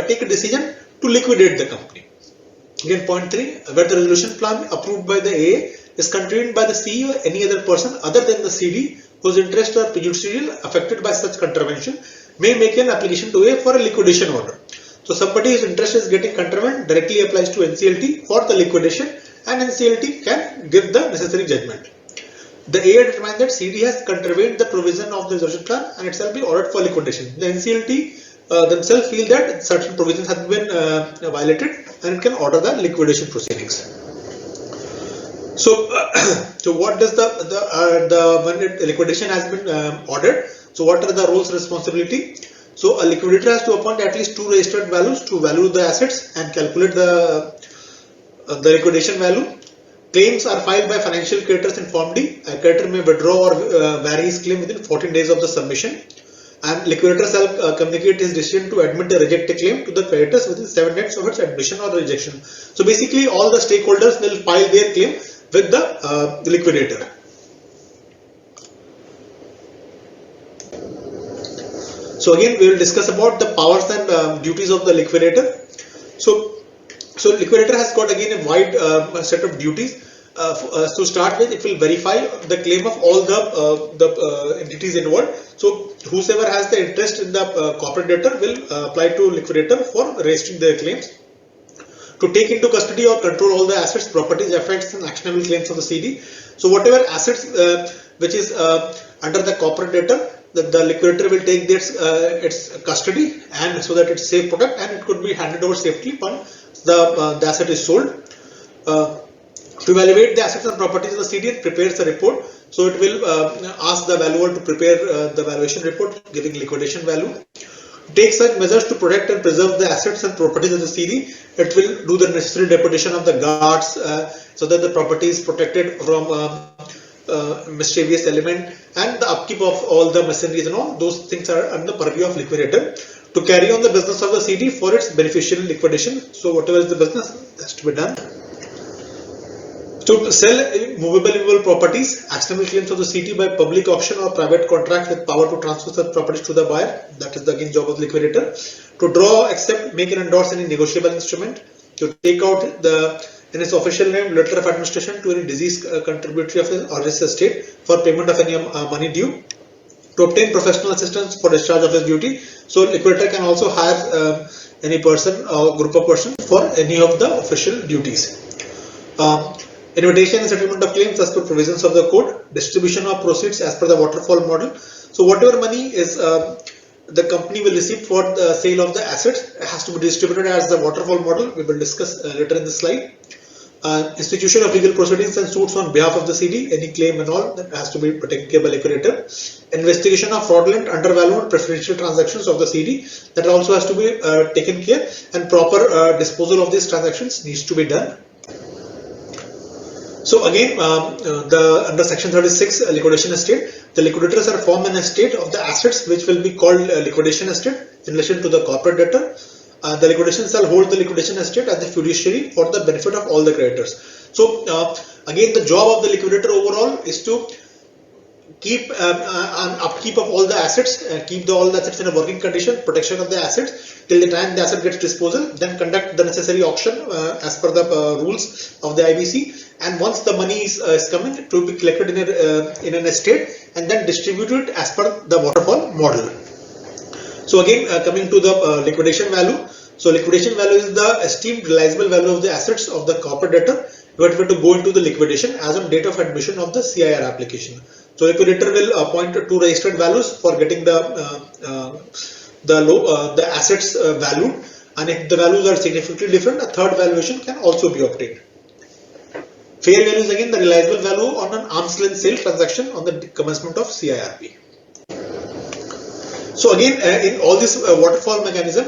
take a decision to liquidate the company. Again, point 3, where the resolution plan approved by the A is contravened by the C or any other person other than the CD whose interests are prejudicial affected by such contravention may make an application to A for a liquidation order. So somebody whose interest is getting contravened directly applies to NCLT for the liquidation, and NCLT can give the necessary judgment. The A determines that CD has contravened the provision of the resolution plan and it shall be ordered for liquidation. The NCLT themselves feel that certain provisions have been violated and it can order the liquidation proceedings. So, so what does when liquidation has been ordered? So, what are the roles responsibility? So, a liquidator has to appoint at least 2 registered values to value the assets and calculate the liquidation value. Claims are filed by financial creditors in Form D. A creditor may withdraw or vary his claim within 14 days of the submission, and liquidator shall communicate his decision to admit or reject a claim to the creditors within 7 days of its admission or rejection. So basically, all the stakeholders will file their claim with the liquidator. So again, we will discuss about the powers and duties of the liquidator. So liquidator has got again a wide set of duties. To start with, it will verify the claim of all the entities involved. So whosoever has the interest in the corporate debtor will apply to liquidator for registering their claims. To take into custody or control all the assets, properties, effects and actionable claims of the CD. So whatever assets which is under the corporate debtor, the liquidator will take its custody, and so that it's safe product and it could be handed over safely once the asset is sold. To evaluate the assets and properties of the CD, it prepares a report. So it will ask the valuer to prepare the valuation report giving liquidation value. Take such measures to protect and preserve the assets and properties of the CD. It will do the necessary deputation of the guards so that the property is protected from mischievous element, and the upkeep of all the machineries and all those things are under the purview of liquidator to carry on the business of the CD for its beneficial liquidation. So whatever is the business has to be done. To sell movable properties, actionable claims of the CT by public auction or private contract with power to transfer such properties to the buyer. That is the again job of the liquidator. To draw, accept, make and endorse any negotiable instrument. To take out in its official name letter of administration to any deceased contributory of his or his estate for payment of any money due. To obtain professional assistance for discharge of his duty. So liquidator can also hire any person or group of persons for any of the official duties. Invitation and settlement of claims as per provisions of the code, distribution of proceeds as per the waterfall model. So whatever money is the company will receive for the sale of the assets has to be distributed as the waterfall model. We will discuss later in the slide. Institution of legal proceedings and suits on behalf of the CD, any claim and all that has to be taken care by liquidator. Investigation of fraudulent, undervalued, preferential transactions of the CD that also has to be taken care, and proper disposal of these transactions needs to be done. So again, under section 36 liquidation estate, the liquidators are formed an estate of the assets which will be called liquidation estate in relation to the corporate debtor. The liquidation shall hold the liquidation estate as the fiduciary for the benefit of all the creditors. So again, the job of the liquidator overall is to keep an upkeep of all the assets, keep all the assets in a working condition, protection of the assets till the time the asset gets disposal, then conduct the necessary auction as per the rules of the IBC. And once the money is coming, it will be collected in an estate and then distributed as per the waterfall model. So again, coming to the liquidation value. So liquidation value is the esteemed realizable value of the assets of the corporate debtor if it were to go into the liquidation as on date of admission of the CIR application. So liquidator will appoint two registered values for getting the assets valued, and if the values are significantly different, a third valuation can also be obtained. Fair value is again the realizable value on an arm's length sale transaction on the commencement of CIRP. So again, in all this waterfall mechanism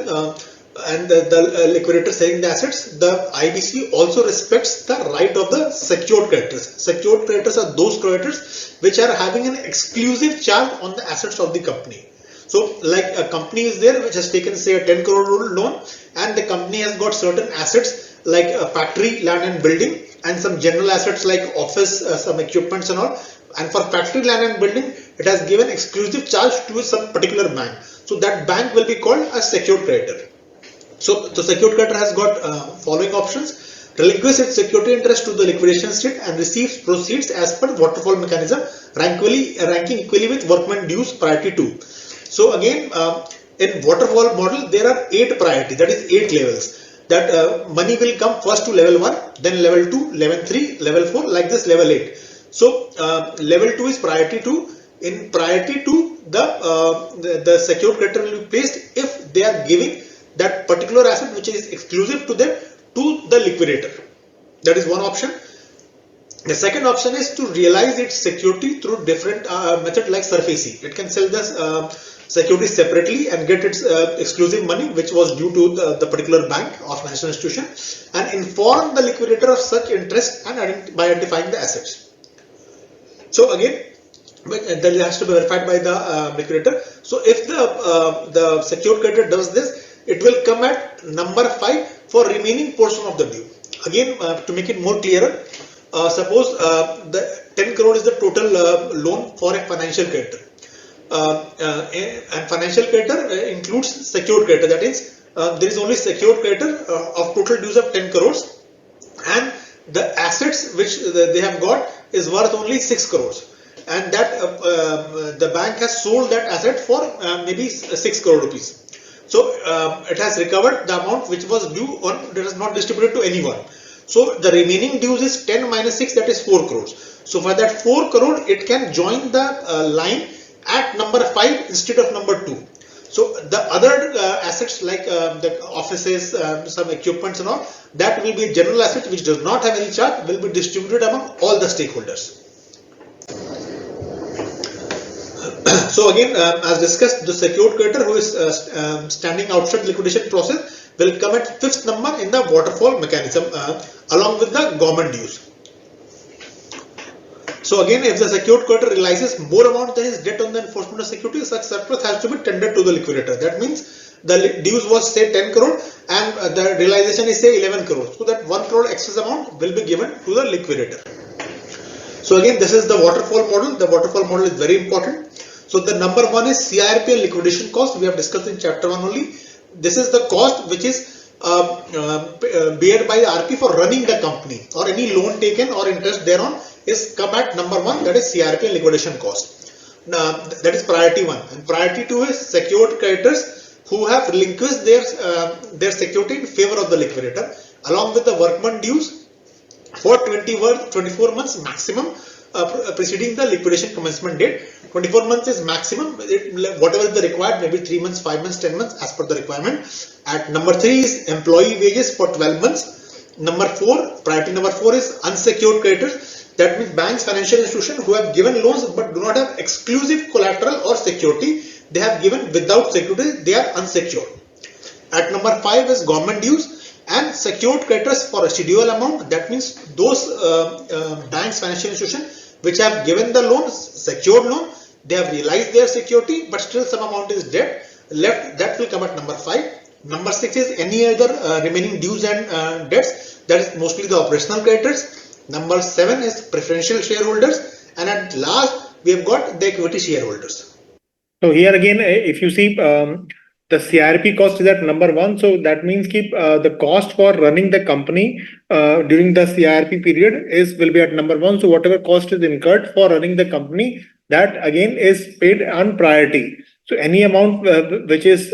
and the liquidator selling the assets, the IBC also respects the right of the secured creditors. Secured creditors are those creditors which are having an exclusive charge on the assets of the company. So like a company is there which has taken say a 10 crore loan, and the company has got certain assets like a factory, land and building, and some general assets like office, some equipments and all. And for factory, land and building, it has given exclusive charge to some particular bank. So that bank will be called a secured creditor. So the secured creditor has got following options: relinquish its security interest to the liquidation estate and receives proceeds as per waterfall mechanism, ranking equally with workman dues priority 2. So again, in waterfall model, there are 8 priorities, that is 8 levels. That money will come first to level 1, then level 2, level 3, level 4, like this level 8. So level 2 is priority 2. In priority 2, the secured creditor will be placed if they are giving that particular asset which is exclusive to them to the liquidator. That is one option. The second option is to realize its security through different method like SURFACE. It can sell the security separately and get its exclusive money which was due to the particular bank or financial institution, and inform the liquidator of such interest and by identifying the assets. So again, that has to be verified by the liquidator. So if the secured creditor does this, it will come at number 5 for remaining portion of the due. Again, to make it more clearer, suppose the 10 crore is the total loan for a financial creditor. And financial creditor includes secured creditor. That is, there is only secured creditor of total dues of 10 crores, and the assets which they have got is worth only 6 crores, and that the bank has sold that asset for maybe 6 crore rupees. So it has recovered the amount which was due on, that is not distributed to anyone. So the remaining dues is 10 minus 6, that is 4 crores. So for that 4 crore, it can join the line at number 5 instead of number 2. So the other assets like the offices, some equipments and all, that will be a general asset which does not have any charge, will be distributed among all the stakeholders. So again, as discussed, the secured creditor who is standing outside liquidation process will come at 5th number in the waterfall mechanism along with the government dues. So again, if the secured creditor realizes more amount than his debt on the enforcement of security, such surplus has to be tendered to the liquidator. That means the dues was say 10 crore and the realization is say 11 crore. So that 1 crore excess amount will be given to the liquidator. So again, this is the waterfall model. The waterfall model is very important. So the number one is CRP and liquidation cost. We have discussed in chapter 1 only. This is the cost which is bear by the RP for running the company, or any loan taken or interest thereon is come at number one, that is CRP and liquidation cost. Now, that is priority one. And priority two is secured creditors who have relinquished their security in favor of the liquidator, along with the workman dues for 24 months maximum preceding the liquidation commencement date. 24 months is maximum. Whatever is the required, maybe 3 months, 5 months, 10 months as per the requirement. At number 3 is employee wages for 12 months. Number 4, priority number 4 is unsecured creditors. That means banks, financial institutions who have given loans but do not have exclusive collateral or security. They have given without security, they are unsecured. At number 5 is government dues and secured creditors for residual amount. That means those banks, financial institutions which have given the loan, secured loan, they have realized their security, but still some amount is debt left. That will come at number 5. Number 6 is any other remaining dues and debts. That is mostly the operational creditors. Number 7 is preferential shareholders, and at last we have got the equity shareholders. So here again, if you see the CRP cost is at number one. So that means keep the cost for running the company during the CRP period will be at number one. So whatever cost is incurred for running the company, that again is paid on priority. So any amount which is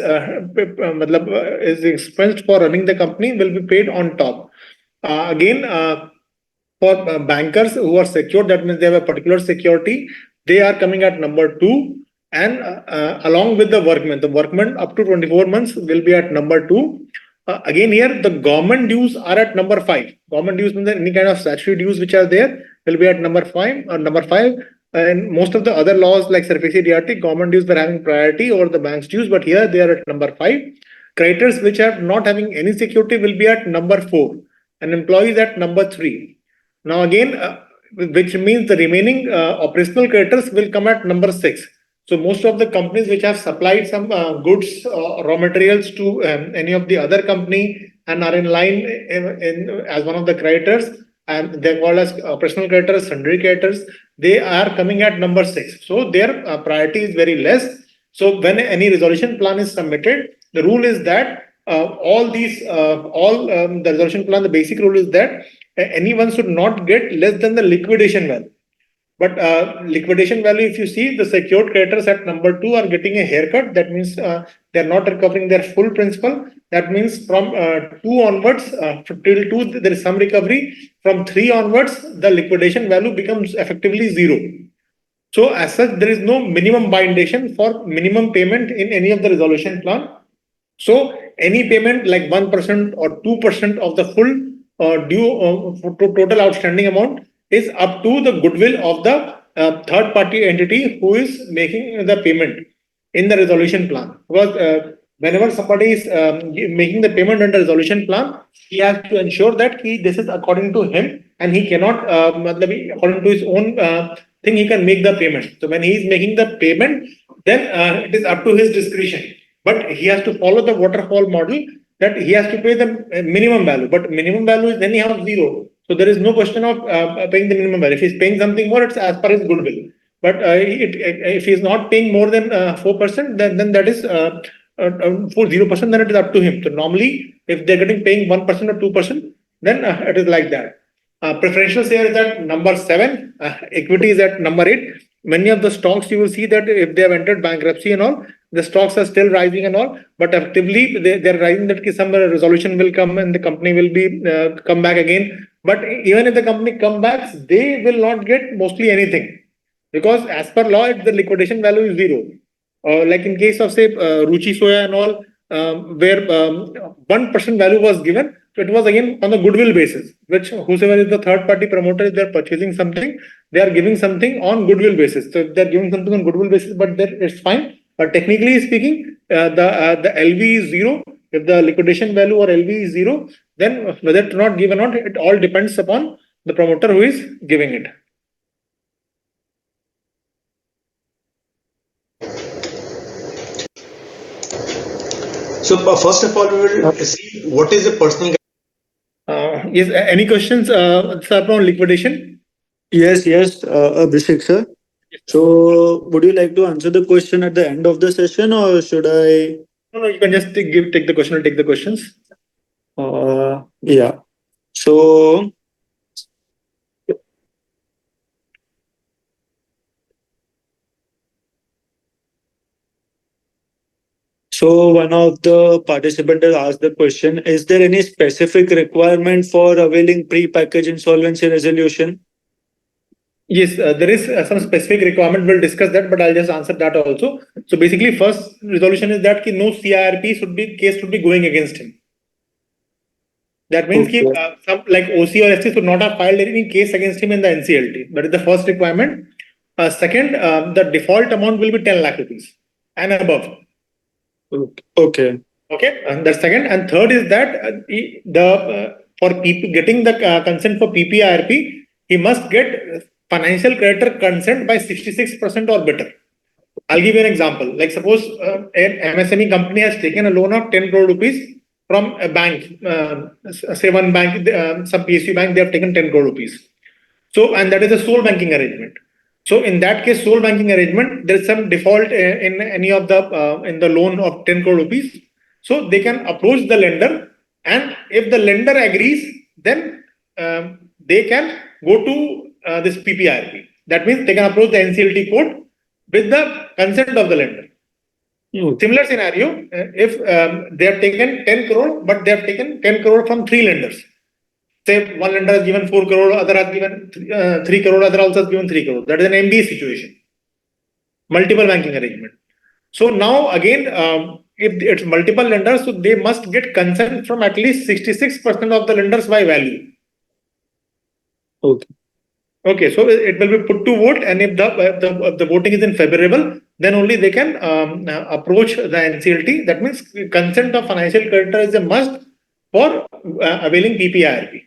expensed for running the company will be paid on top. Again, for bankers who are secured, that means they have a particular security, they are coming at number 2. And along with the workmen up to 24 months will be at number 2. Again, here the government dues are at number 5. Government dues means any kind of statutory dues which are there will be at number 5. And most of the other laws like SARFAESI DRT, government dues were having priority over the bank's dues, but here they are at number 5. Creditors which are not having any security will be at number 4, and employees at number 3. Now again, which means the remaining operational creditors will come at number 6. So most of the companies which have supplied some goods, raw materials to any of the other company and are in line as one of the creditors, and they're called as operational creditors, sundry creditors, they are coming at number 6. So their priority is very less. So when any resolution plan is submitted, the rule is that the resolution plan, the basic rule is that anyone should not get less than the liquidation value. But liquidation value, if you see, the secured creditors at number 2 are getting a haircut. That means they are not recovering their full principal. That means from 2 onwards, till 2 there is some recovery. From 3 onwards, the liquidation value becomes effectively 0. So as such, there is no minimum bindation for minimum payment in any of the resolution plan. So any payment like 1% or 2% of the full due total outstanding amount is up to the goodwill of the third party entity who is making the payment in the resolution plan. Because whenever somebody is making the payment under resolution plan, he has to ensure that this is according to him, and he cannot, according to his own thing, he can make the payment. So when he is making the payment, then it is up to his discretion. But he has to follow the waterfall model, that he has to pay the minimum value. But minimum value is anyhow 0. So there is no question of paying the minimum value. If he's paying something more, it's as per his goodwill. But if he's not paying more than 4%, then that is for 0%, then it is up to him. So normally, if they're paying 1% or 2%, then it is like that. Preferential share is at number 7. Equity is at number 8. Many of the stocks you will see that if they have entered bankruptcy and all, the stocks are still rising and all, but actively they're rising, that some resolution will come and the company will be come back again. But even if the company come back, they will not get mostly anything, because as per law, the liquidation value is 0. Like in case of say Ruchi Soya and all, where 1% value was given, so it was again on the goodwill basis, which whosoever is the third party promoter, if they're purchasing something, they are giving something on goodwill basis. So if they're giving something on goodwill basis, but it's fine. But technically speaking, the LV is 0. If the liquidation value or LV is 0, then whether to not give or not, it all depends upon the promoter who is giving it. So So first of all, we will see what is the personal. Yes, any questions, sir, on liquidation? Yes, yes, Abhishek sir. So, would you like to answer the question at the end of the session, or should I? No, you can just take the question and take the questions. Yeah. So, one of the participants has asked the question: is there any specific requirement for availing pre-packaged insolvency resolution? Yes, there is some specific requirement. We'll discuss that, but I'll just answer that also. So basically, first resolution is that no CIRP should be going against him. That means Okay. some like OC or FC should not have filed any case against him in the NCLT. That is the first requirement. Second, the default amount will be 10 lakh rupees and above. Okay. Okay, and that's second. And third is that for getting the consent for PPIRP, he must get financial creditor consent by 66% or better. I'll give you an example. Like suppose an MSME company has taken a loan of 10 crore rupees from a bank, say one bank, some PSU bank, they have taken 10 crore rupees. So, and that is a sole banking arrangement. So, in that case, sole banking arrangement, there is some default in any of the in the loan of 10 crore rupees. So, they can approach the lender, and if the lender agrees, then they can go to this PPIRP. That means they can approach the NCLT court with the consent of the lender. Similar scenario, if they have taken 10 crore, but they have taken 10 crore from three lenders. Say one lender has given 4 crore, other has given 3 crore, other also has given 3 crore. That is an MBA situation. Multiple banking arrangement. So now again, if it's multiple lenders, so they must get consent from at least 66% of the lenders by value. Okay. Okay, so it will be put to vote, and if the voting is in favorable, then only they can approach the NCLT. That means consent of financial creditor is a must for availing PPIRP.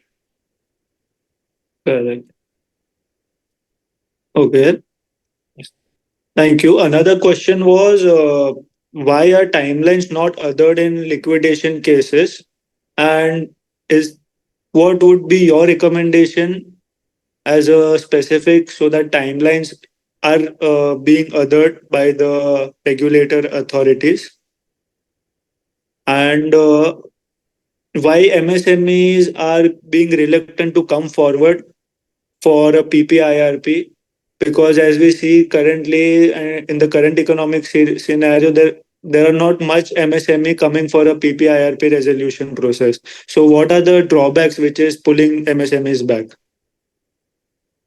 Correct. Okay. Thank you. Another question was why are timelines not othered in liquidation cases? And is what would be your recommendation as a specific so that timelines are being othered by the regulator authorities? And why MSMEs are being reluctant to come forward for a PPIRP? Because as we see currently in the current economic scenario, there are not much MSME coming for a PPIRP resolution process. So what are the drawbacks which is pulling MSMEs back?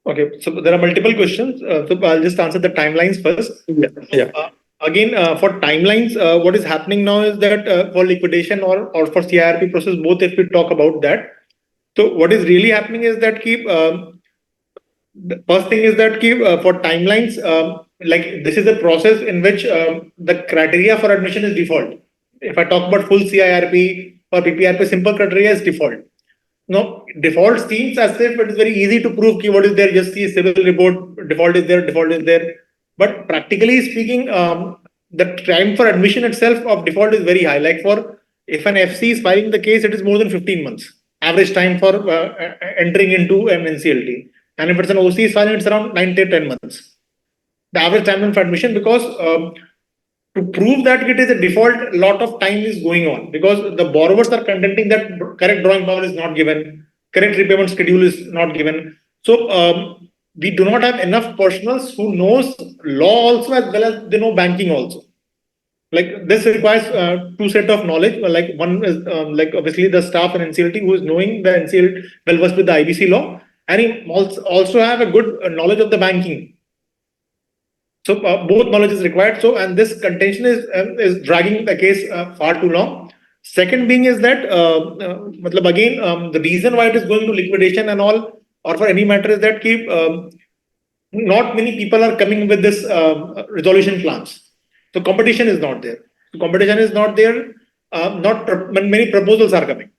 Okay, so there are multiple questions. So I'll just answer the timelines first. Yeah. Again, for timelines, what is happening now is that for liquidation or for CIRP process, both if we talk about that. So what is really happening is that the first thing is that for timelines, like this is a process in which the criteria for admission is default. If I talk about full CIRP or PPIRP, simple criteria is default. No, default seems as if it is very easy to prove what is there. Just see civil report, default is there, default is there. But practically speaking, the time for admission itself of default is very high. Like for if an FC is filing the case, it is more than 15 months. Average time for entering into an NCLT. And if it's an OC is filing, it's around 9 to 10 months. The average time for admission, because to prove that it is a default, a lot of time is going on because the borrowers are contending that correct drawing power is not given, correct repayment schedule is not given. So we do not have enough professionals who knows law also as well as they know banking also. Like this requires two set of knowledge. Like one is like obviously the staff in NCLT who is knowing the NCLT well versed with the IBC law, and he also have a good knowledge of the banking. So both knowledge is required. So and this contention is dragging the case far too long. Second being is that again the reason why it is going to liquidation and all, or for any matter, is that not many people are coming with this resolution plans. So competition is not there. So competition is not there. Not many proposals are coming.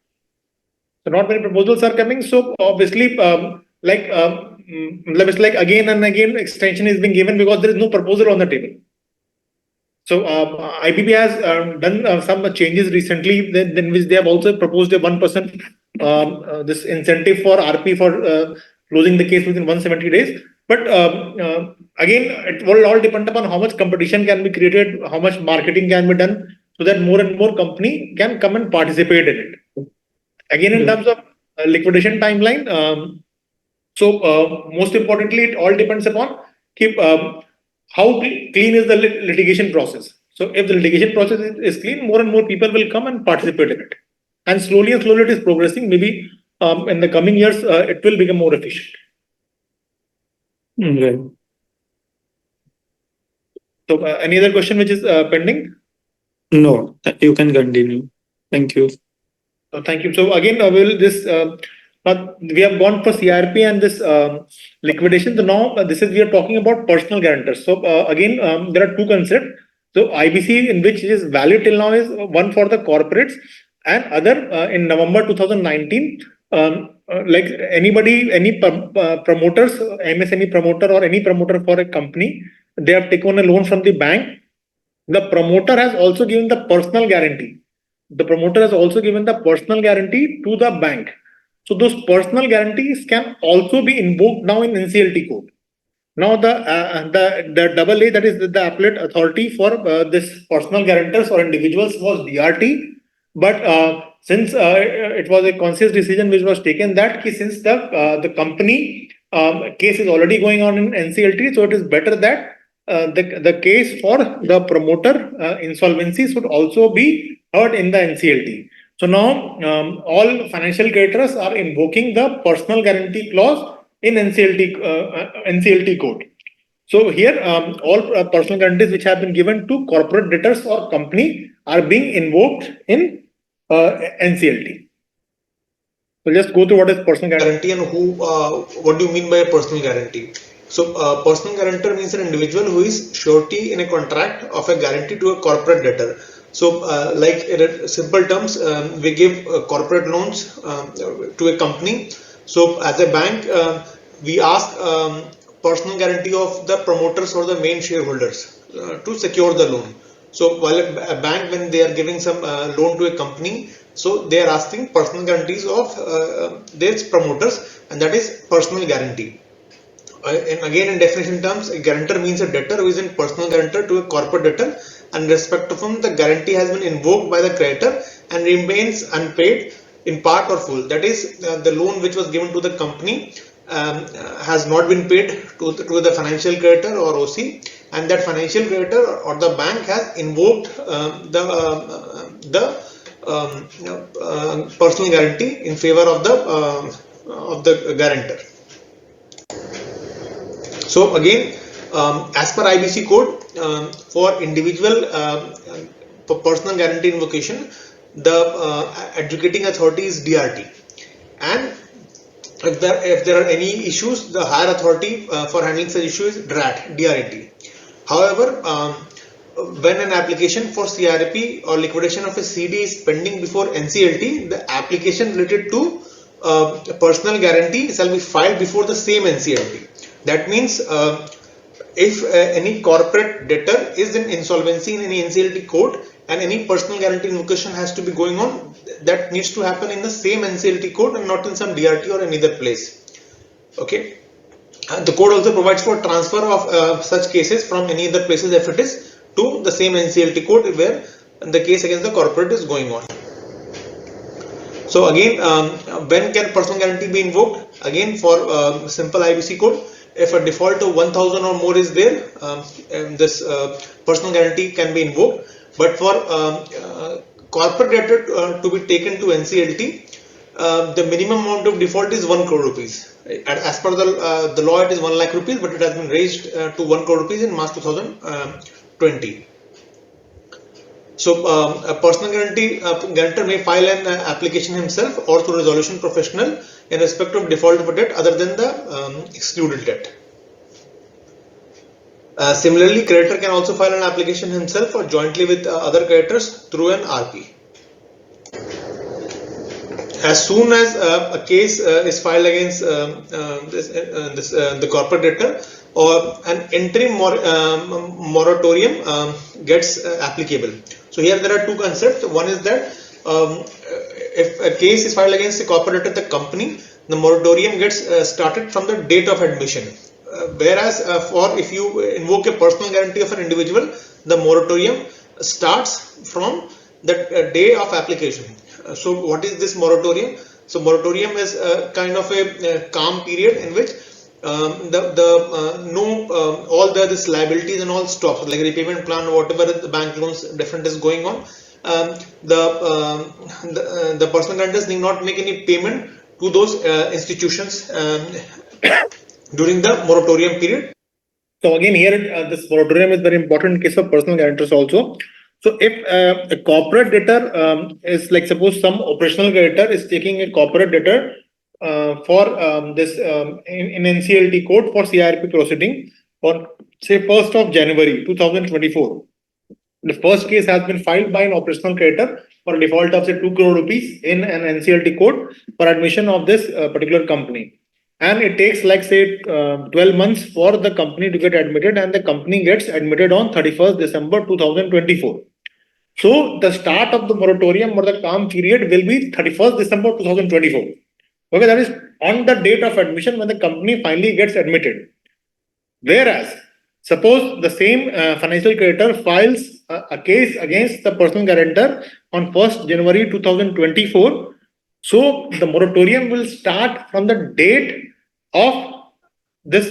So not many proposals are coming. So obviously, it's like again and again extension is being given because there is no proposal on the table. So IBB has done some changes recently, then which they have also proposed a 1% this incentive for RP for closing the case within 170 days. But again, it will all depend upon how much competition can be created, how much marketing can be done, so that more and more company can come and participate in it. Again, in terms of liquidation timeline, so most importantly, it all depends upon keep how clean is the litigation process. So if the litigation process is clean, more and more people will come and participate in it. And slowly it is progressing. Maybe in the coming years, it will become more efficient. Right. So any other question which is pending? No, you can continue. Thank you. Thank you. So again, we have gone for CRP and this liquidation. So now this is we are talking about personal guarantors. So again, there are two concepts. So IBC in which is valid till now is one for the corporates and other in November 2019. Like anybody, any promoters, MSME promoter or any promoter for a company, they have taken a loan from the bank. The promoter has also given the personal guarantee. The promoter has also given the personal guarantee to the bank. So those personal guarantees can also be invoked now in NCLT code. Now the double A, that is the appellate authority for this personal guarantors or individuals, was DRT. But since it was a conscious decision which was taken that since the company case is already going on in NCLT, so it is better that the case for the promoter insolvency should also be heard in the NCLT. So now all financial creditors are invoking the personal guarantee clause in NCLT code. So here all personal guarantees which have been given to corporate debtors or company are being invoked in NCLT. So just go through what is personal guarantee And what do you mean by a personal guarantee? So personal guarantor means an individual who is surety in a contract of a guarantee to a corporate debtor. So like in simple terms, we give corporate loans to a company. So as a bank, we ask personal guarantee of the promoters or the main shareholders to secure the loan. So while a bank, when they are giving some loan to a company, so they are asking personal guarantees of their promoters, and that is personal guarantee. And again, in definition terms, a guarantor means a debtor who is in personal guarantor to a corporate debtor, and in respect of whom the guarantee has been invoked by the creditor and remains unpaid in part or full. That is, the loan which was given to the company has not been paid to the financial creditor or OC, and that financial creditor or the bank has invoked the personal guarantee in favor of the guarantor. So again, as per IBC code, for individual personal guarantee invocation, the adjudicating authority is DRT, and if there are any issues, the higher authority for handling such issues is DRT. However, when an application for CRP or liquidation of a CD is pending before NCLT, the application related to personal guarantee shall be filed before the same NCLT. That means if any corporate debtor is in insolvency in any NCLT court and any personal guarantee invocation has to be going on, that needs to happen in the same NCLT court and not in some DRT or any other place. Okay. The code also provides for transfer of such cases from any other places if it is to the same NCLT court where the case against the corporate is going on. So again, when can personal guarantee be invoked? Again, for simple IBC code, if a default of 1000 or more is there, this personal guarantee can be invoked. But for corporate debtor to be taken to NCLT, the minimum amount of default is 1 crore rupees. As per the law, it is 1 lakh rupees, but it has been raised to 1 crore rupees in March 2020. So a personal guarantor may file an application himself or through resolution professional in respect of default of a debt other than the excluded debt. Similarly, creditor can also file an application himself or jointly with other creditors through an RP. As soon as a case is filed against the corporate debtor, or an interim moratorium gets applicable. So here there are two concepts. One is that if a case is filed against the corporate or the company, the moratorium gets started from the date of admission. Whereas for if you invoke a personal guarantee of an individual, the moratorium starts from the day of application. So what is this moratorium? So moratorium is kind of a calm period in which all this liabilities and all stops, like repayment plan, whatever the bank loans different is going on. The personal guarantors need not make any payment to those institutions during the moratorium period. So again, here this moratorium is very important in case of personal guarantors also. So if a corporate debtor is like, suppose some operational creditor is taking a corporate debtor for this in NCLT code for CIRP proceeding for say 1st of January 2024. The first case has been filed by an operational creditor for a default of say 2 crore rupees in an NCLT code for admission of this particular company. And it takes like say 12 months for the company to get admitted, and the company gets admitted on 31st December 2024. So the start of the moratorium or the calm period will be 31st December 2024. Okay, that is on the date of admission when the company finally gets admitted. Whereas, suppose the same financial creditor files a case against the personal guarantor on 1st January 2024. So the moratorium will start from the date of this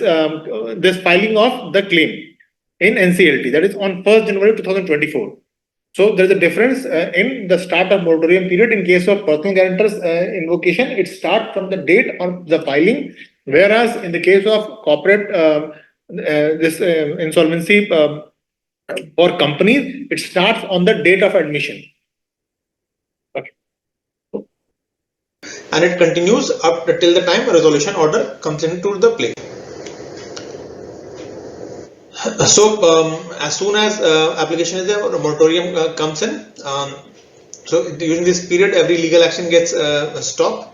filing of the claim in NCLT, that is on 1st January 2024. So there is a difference in the start of moratorium period. In case of personal guarantors invocation, it starts from the date of the filing, whereas in the case of corporate this insolvency for companies, it starts on the date of admission. Okay. And it continues up till the time a resolution order comes into the play. So as soon as application is there, a moratorium comes in. So during this period, every legal action gets stopped,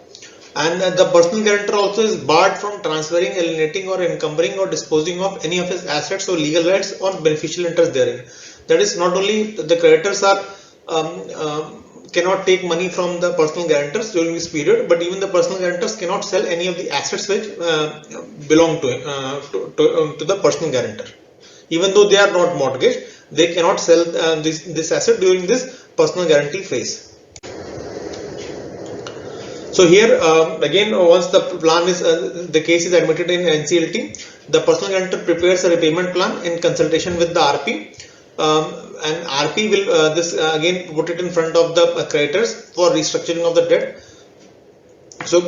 and the personal guarantor also is barred from transferring, alienating, or encumbering or disposing of any of his assets or legal rights or beneficial interest therein. That is, not only the creditors are cannot take money from the personal guarantors during this period, but even the personal guarantors cannot sell any of the assets which belong to the personal guarantor. Even though they are not mortgaged, they cannot sell this asset during this personal guarantee phase. So here again, once the plan is the case is admitted in NCLT, the personal guarantor prepares a repayment plan in consultation with the RP, and RP will this again put it in front of the creditors for restructuring of the debt. So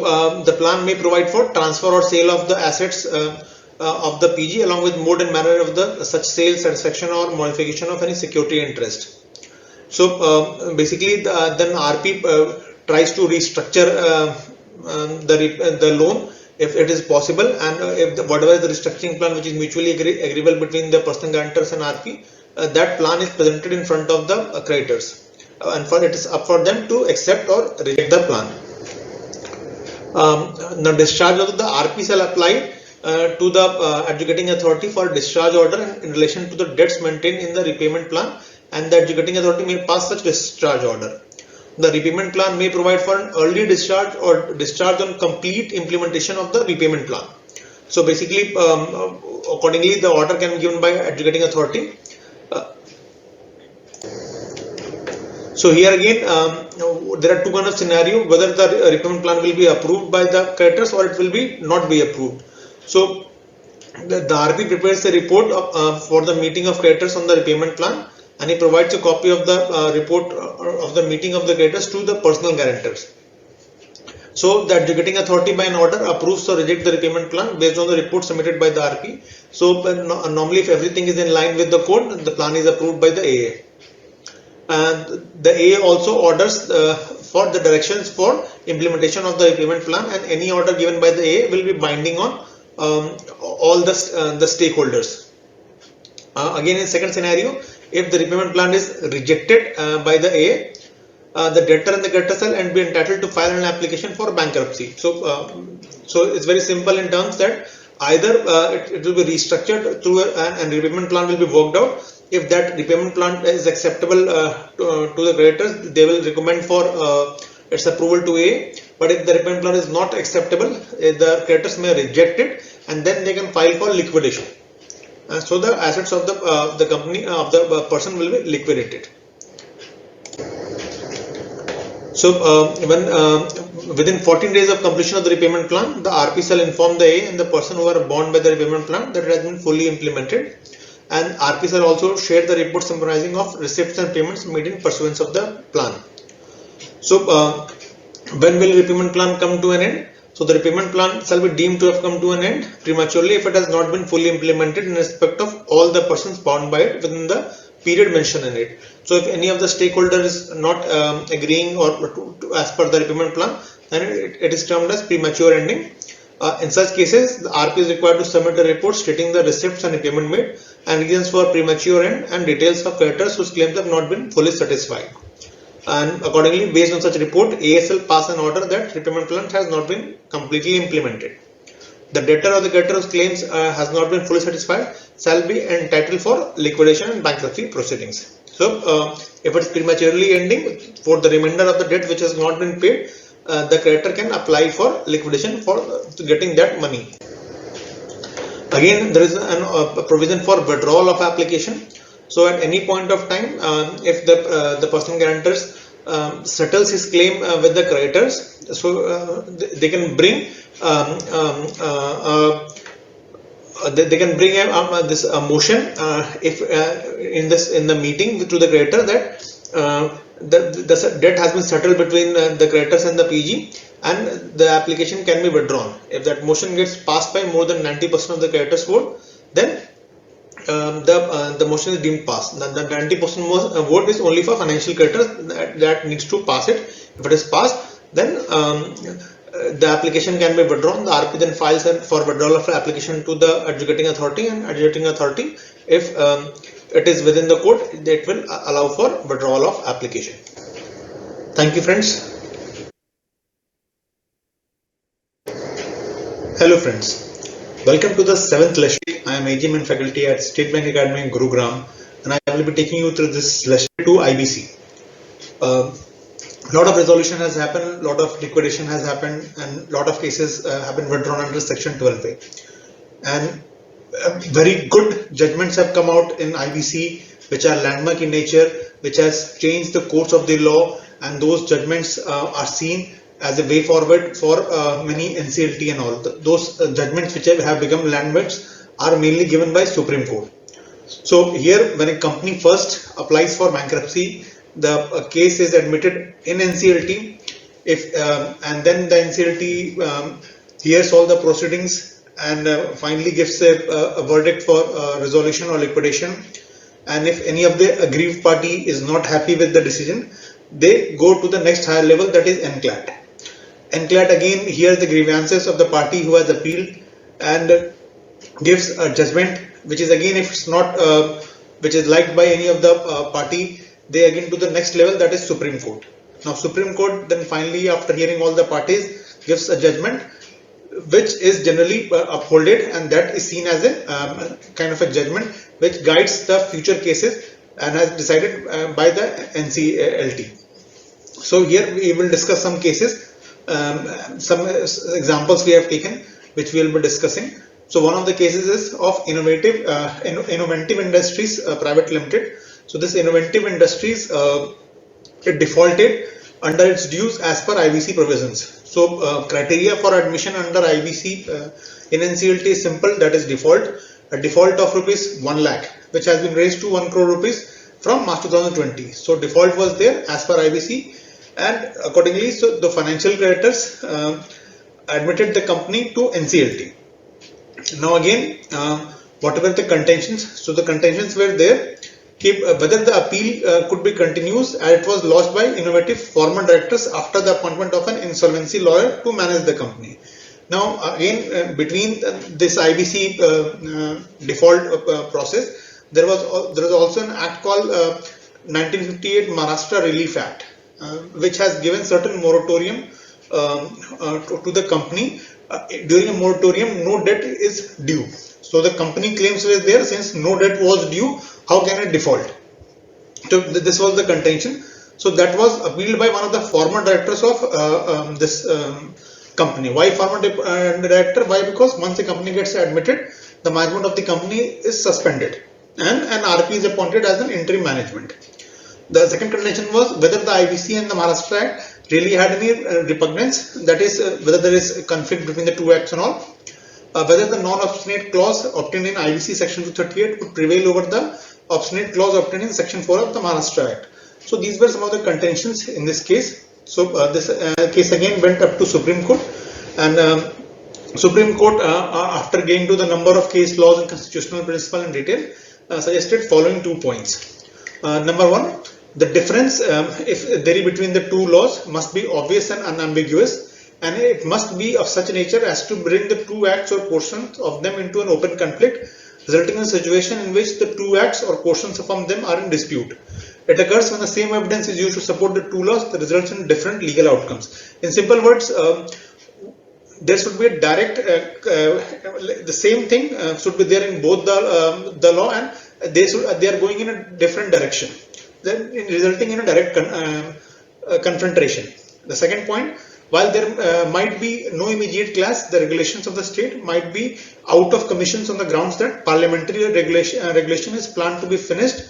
the plan may provide for transfer or sale of the assets of the PG along with mode and manner of the such sale, satisfaction or modification of any security interest. So basically then RP tries to restructure the loan if it is possible, and if whatever is the restructuring plan which is mutually agreeable between the personal guarantors and RP, that plan is presented in front of the creditors, and it is up for them to accept or reject the plan. Now discharge of the RP shall apply to the adjudicating authority for discharge order in relation to the debts maintained in the repayment plan, and the adjudicating authority may pass such discharge order. The repayment plan may provide for an early discharge or discharge on complete implementation of the repayment plan. So basically, accordingly, the order can be given by adjudicating authority. So here again, there are two kind of scenario, whether the repayment plan will be approved by the creditors or it will be not be approved. So the RP prepares a report for the meeting of creditors on the repayment plan, and he provides a copy of the report of the meeting of the creditors to the personal guarantors. So the adjudicating authority by an order approves or rejects the repayment plan based on the report submitted by the RP. So normally if everything is in line with the code, the plan is approved by the AA. And the AA also orders for the directions for implementation of the repayment plan, and any order given by the AA will be binding on all the stakeholders. Again, in second scenario, if the repayment plan is rejected by the AA, the debtor and the creditor shall be entitled to file an application for bankruptcy. So, so it's very simple in terms that either it will be restructured through and repayment plan will be worked out. If that repayment plan is acceptable to the creditors, they will recommend for its approval to A. But if the repayment plan is not acceptable, the creditors may reject it, and then they can file for liquidation. So the assets of the company of the person will be liquidated. So when within 14 days of completion of the repayment plan, the RP shall inform the A and the person who are bound by the repayment plan that it has been fully implemented, and RP shall also share the report summarizing of receipts and payments made in pursuance of the plan. So when will repayment plan come to an end? So the repayment plan shall be deemed to have come to an end prematurely if it has not been fully implemented in respect of all the persons bound by it within the period mentioned in it. So if any of the stakeholders is not agreeing or as per the repayment plan, then it is termed as premature ending. In such cases, the RP is required to submit a report stating the receipts and repayment made and reasons for premature end and details of creditors whose claims have not been fully satisfied. And accordingly, based on such report, ASL pass an order that repayment plan has not been completely implemented. The debtor or the creditor whose claims has not been fully satisfied shall be entitled for liquidation and bankruptcy proceedings. So, if it is prematurely ending for the remainder of the debt which has not been paid, the creditor can apply for liquidation for getting that money. Again, there is a provision for withdrawal of application. So at any point of time, if the personal guarantors settles his claim with the creditors, so they can bring they can bring this motion if in the meeting to the creditor that the debt has been settled between the creditors and the PG, and the application can be withdrawn. If that motion gets passed by more than 90% of the creditors vote, then the motion is deemed passed. The 90% vote is only for financial creditors that needs to pass it. If it is passed, then the application can be withdrawn. The RP then files for withdrawal of application to the adjudicating authority, and adjudicating authority, if it is within the code, it will allow for withdrawal of application. Thank you, friends. Hello, friends. Welcome to the 7th lesson. I am AGM faculty at State Bank Academy in Gurugram, and I will be taking you through this lesson to IBC. Lot of resolution has happened, lot of liquidation has happened, and lot of cases have been withdrawn under section 12A. And very good judgments have come out in IBC, which are landmark in nature, which has changed the course of the law, and those judgments are seen as a way forward for many NCLT and all. Those judgments which have become landmarks are mainly given by Supreme Court. So here, when a company first applies for bankruptcy, the case is admitted in NCLT. And then the NCLT hears all the proceedings and finally gives a verdict for resolution or liquidation. And if any of the aggrieved party is not happy with the decision, they go to the next higher level, that is NCLAT. NCLAT again hears the grievances of the party who has appealed and gives a judgment, which is again, if it's not which is liked by any of the party, they again to the next level, that is Supreme Court. Now Supreme Court then finally, after hearing all the parties, gives a judgment which is generally upholded, and that is seen as a kind of a judgment which guides the future cases and has decided by the NCLT. So here we will discuss some cases, some examples we have taken, which we will be discussing. So one of the cases is of Innovative Industries Private Limited. So this Innovative Industries it defaulted under its dues as per IBC provisions. So criteria for admission under IBC in NCLT is simple, that is default. A default of rupees 1 lakh, which has been raised to 1 crore rupees from March 2020. So default was there as per IBC, and accordingly, so the financial creditors admitted the company to NCLT. Now again, whatever the contentions, so the contentions were there, whether the appeal could be continuous, as it was lodged by Innovative former directors after the appointment of an insolvency lawyer to manage the company. Now again, between this IBC default process, there was also an act called 1958 Maharashtra Relief Act, which has given certain moratorium to the company during a moratorium, no debt is due. So the company claims were there, since no debt was due, how can it default? So this was the contention. So that was appealed by one of the former directors of this company. Why former director? Why? Because once the company gets admitted, the management of the company is suspended and an RP is appointed as an interim management. The second condition was whether the IBC and the Maharashtra Act really had any repugnance, that is, whether there is a conflict between the two acts and all, whether the non-obstinate clause obtained in IBC section 238 would prevail over the obstinate clause obtained in section 4 of the Maharashtra Act. So these were some of the contentions in this case. So this case again went up to Supreme Court, and Supreme Court, after getting to the number of case laws and constitutional principle in detail, suggested following 2 points. Number one, the difference, if there is between the two laws, must be obvious and unambiguous, and it must be of such nature as to bring the two acts or portions of them into an open conflict, resulting in a situation in which the two acts or portions from them are in dispute. It occurs when the same evidence is used to support the two laws that results in different legal outcomes. In simple words, there should be a direct, the same thing should be there in both the law, and they are going in a different direction, then resulting in a direct confrontation. The second point, while there might be no immediate clash, the regulations of the state might be out of commissions on the grounds that parliamentary regulation is planned to be finished,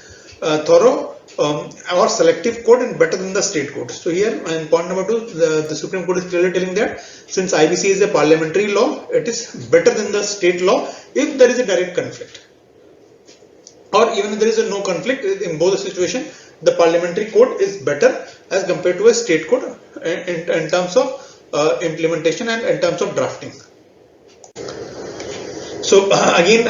thorough, or selective code and better than the state code. So here, in point number 2, the Supreme Court is clearly telling that since IBC is a parliamentary law, it is better than the state law if there is a direct conflict. Or even if there is a no conflict, in both the situation, the parliamentary code is better as compared to a state code in terms of implementation and in terms of drafting. So again,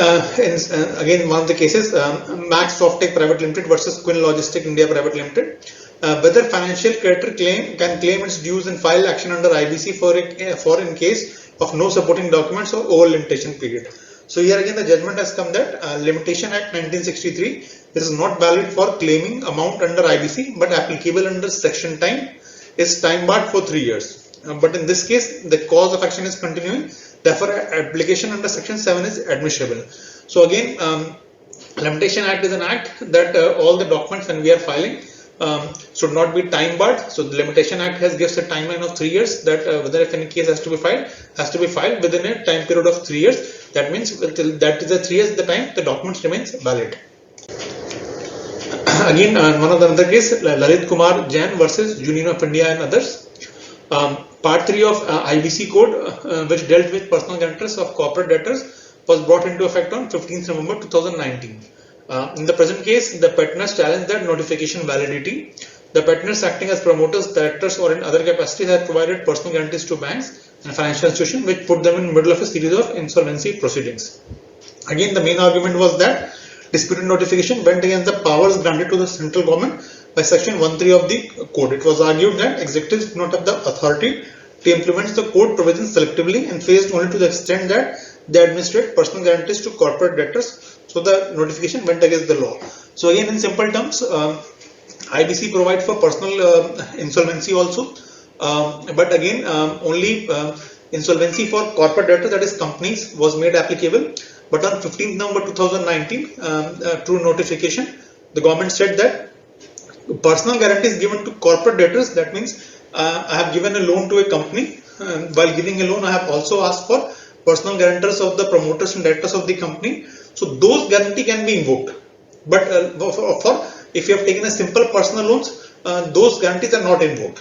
again one of the cases, Max Softtech Private Limited versus Quinn Logistic India Private Limited. Whether financial creditor can claim its dues and file action under IBC for in case of no supporting documents or over limitation period. So here again the judgment has come that Limitation Act 1963 is not valid for claiming amount under IBC, but applicable under section time is time barred for 3 years. But in this case, the cause of action is continuing. Therefore, application under section 7 is admissible. So again, Limitation Act is an act that all the documents when we are filing should not be time barred. So the Limitation Act gives a timeline of 3 years that whether if any case has to be filed within a time period of 3 years. That means that is the 3 years the time the documents remains valid. Again, one of the other case, Lalit Kumar Jain versus Union of India and others. Part 3 of IBC code, which dealt with personal guarantors of corporate debtors, was brought into effect on 15th November 2019. In the present case, the petitioners challenged that notification validity. The petitioners acting as promoters, directors, or in other capacities had provided personal guarantees to banks and financial institutions, which put them in the middle of a series of insolvency proceedings. Again, the main argument was that disputed notification went against the powers granted to the central government by section 13 of the code. It was argued that executives do not have the authority to implement the code provisions selectively and phased only to the extent that they administrate personal guarantees to corporate debtors. So the notification went against the law. So again, in simple terms, IBC provides for personal insolvency also, but again, only insolvency for corporate debtors, that is companies, was made applicable. But on 15th November 2019, through notification, the government said that personal guarantees given to corporate debtors, that means I have given a loan to a company. While giving a loan, I have also asked for personal guarantors of the promoters and directors of the company. So those guarantee can be invoked. But if you have taken a simple personal loans, those guarantees are not invoked.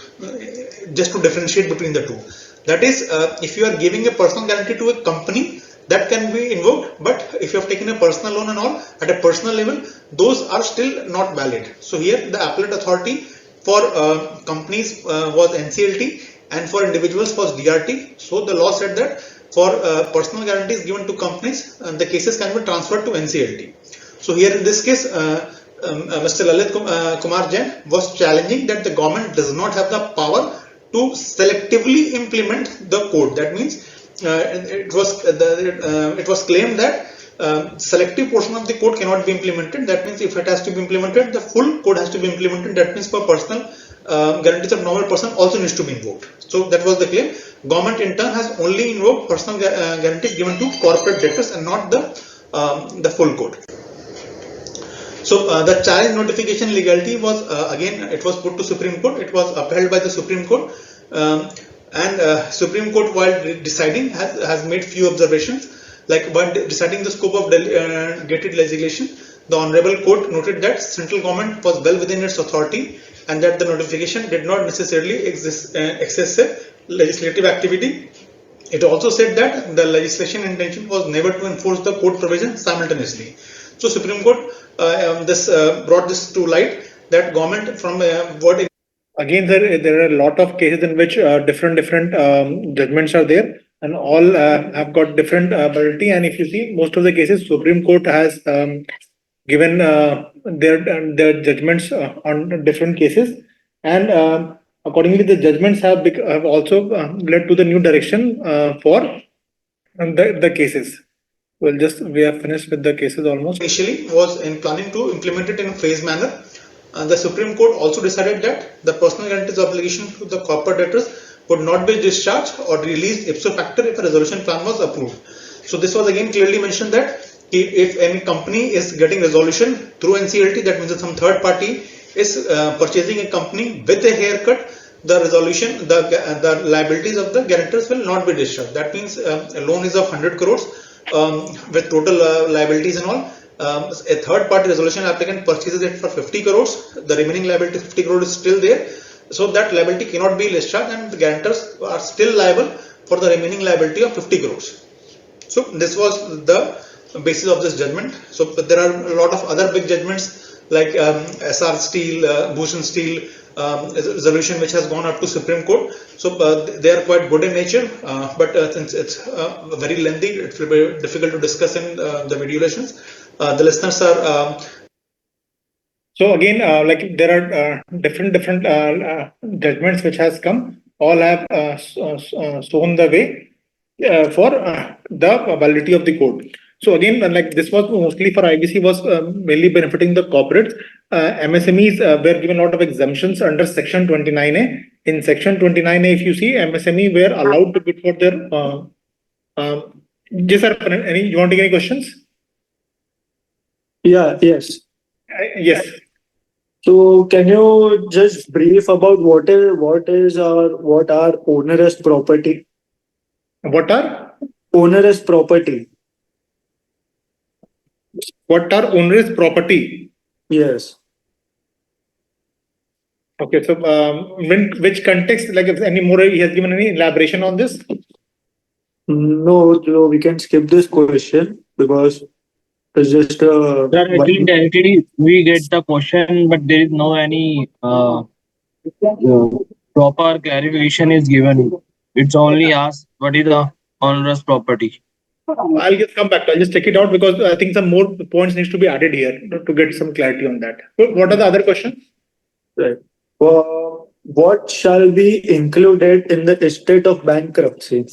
Just to differentiate between the two. That is, if you are giving a personal guarantee to a company, that can be invoked, but if you have taken a personal loan and all at a personal level, those are still not valid. So here the appellate authority for companies was NCLT and for individuals was DRT. So the law said that for personal guarantees given to companies, the cases can be transferred to NCLT. So here in this case, Mr. Lalit Kumar Jain was challenging that the government does not have the power to selectively implement the code. That means it was claimed that selective portion of the code cannot be implemented. That means if it has to be implemented, the full code has to be implemented. That means for personal guarantees of normal person also needs to be invoked. So that was the claim. Government in turn has only invoked personal guarantees given to corporate debtors and not the full code. So the challenge notification legality was again it was put to Supreme Court. It was upheld by the Supreme Court, and Supreme Court while deciding has made few observations. Like while deciding the scope of delegated legislation, the Honorable Court noted that central government was well within its authority and that the notification did not necessarily excess legislative activity. It also said that the legislation intention was never to enforce the code provision simultaneously. So Supreme Court brought this to light that government from what Again, there are a lot of cases in which different judgments are there, and all have got different validity. And if you see, most of the cases, Supreme Court has given their judgments on different cases, and accordingly, the judgments have also led to the new direction for the cases. We have finished with the cases almost. initially was in planning to implement it in a phased manner. The Supreme Court also decided that the personal guarantees obligation to the corporate debtors would not be discharged or released ipso facto if a resolution plan was approved. So this was again clearly mentioned that if any company is getting resolution through NCLT, that means that some third party is purchasing a company with a haircut, the resolution, the liabilities of the guarantors will not be discharged. That means a loan is of 100 crores with total liabilities and all. A third party resolution applicant purchases it for 50 crores, the remaining liability 50 crores is still there. So that liability cannot be discharged and the guarantors are still liable for the remaining liability of 50 crores. So this was the basis of this judgment. So but there are a lot of other big judgments like SR Steel, Bhushan Steel, resolution which has gone up to Supreme Court. So they are quite good in nature, but since it's very lengthy, it will be difficult to discuss in the video lessons. The listeners are. So again, like there are different judgments which has come. All have shown the way for the validity of the code. So again, like this was mostly for IBC was mainly benefiting the corporates. MSMEs were given a lot of exemptions under Section 29A. In Section 29A, if you see, MSME were allowed to bid for their. Yes, sir. You want to take any questions? Yes. Yes. So can you just brief about what are onerous property? What are Onerous property. onerous property? Yes. Okay, so which context, like if any more, he has given any elaboration on this? No, we can skip this question because it's just Sir, actually, directly we get the question, but there is no any proper clarification is given. It's only asked what is the onerous property. I'll just come back. I'll just check it out because I think some more points needs to be added here to get some clarity on that. What are the other questions? right. What shall be included in the estate of bankruptcy?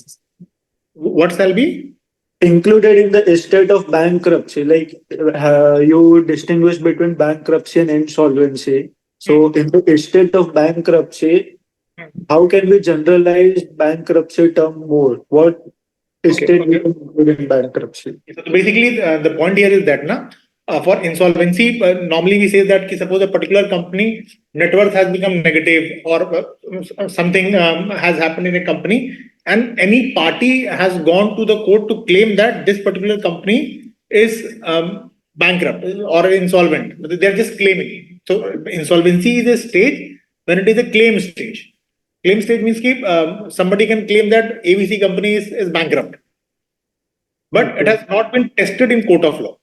What shall be? Included in the estate of bankruptcy, like you distinguish between bankruptcy and insolvency. So in the estate of bankruptcy, how can we generalize bankruptcy term more? What estate we can include in bankruptcy? So basically, the point here is that for insolvency, normally we say that suppose a particular company net worth has become negative or something has happened in a company, and any party has gone to the court to claim that this particular company is bankrupt or insolvent. They're just claiming. So insolvency is a stage when it is a claim stage. Claim stage means somebody can claim that ABC company is bankrupt, but it has not been tested in court of law.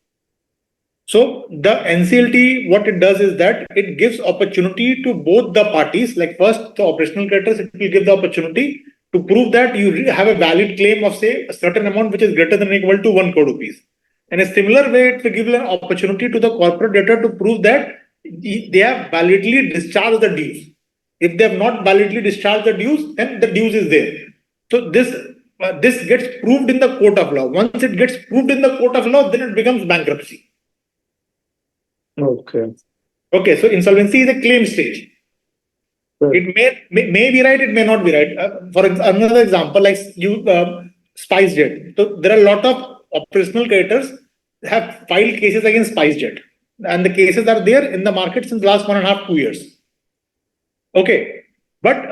So the NCLT, what it does is that it gives opportunity to both the parties. Like first, the operational creditors, it will give the opportunity to prove that you have a valid claim of say a certain amount which is greater than or equal to 1 crore rupees. In a similar way, it will give an opportunity to the corporate debtor to prove that they have validly discharged the dues. If they have not validly discharged the dues, then the dues is there. So this this gets proved in the court of law. Once it gets proved in the court of law, then it becomes bankruptcy. Okay. Okay, so insolvency is a claim stage. Right. It may be right, it may not be right. Another example, like you SpiceJet. So there are a lot of operational creditors have filed cases against SpiceJet, and the cases are there in the market since last 1.5 to 2 years. Okay, but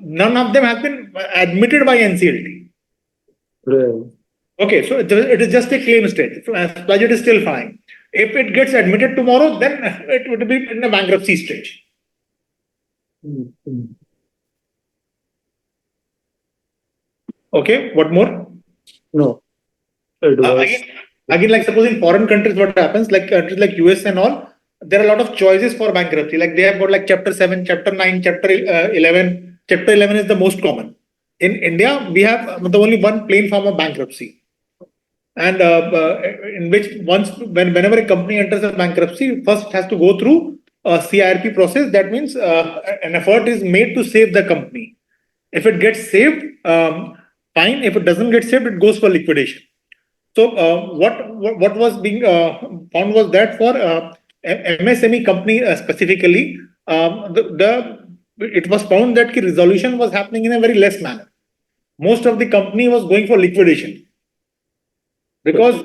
none of them have been admitted by NCLT. Right. Okay, so it is just a claim stage. So SpiceJet is still fine. If it gets admitted tomorrow, then it would be in the bankruptcy stage. Mhm. Okay, what more? No, it was. Again, like suppose in foreign countries, what happens, like countries like US and all, there are a lot of choices for bankruptcy. Like they have got like Chapter 7, Chapter 9, Chapter 11. Chapter 11 is the most common. In India, we have the only one plain form of bankruptcy, and in which whenever a company enters a bankruptcy, first has to go through a CIRP process. That means an effort is made to save the company. If it gets saved, fine. If it doesn't get saved, it goes for liquidation. So what was being found was that for MSME company specifically, it was found that resolution was happening in a very less manner. Most of the company was going for liquidation because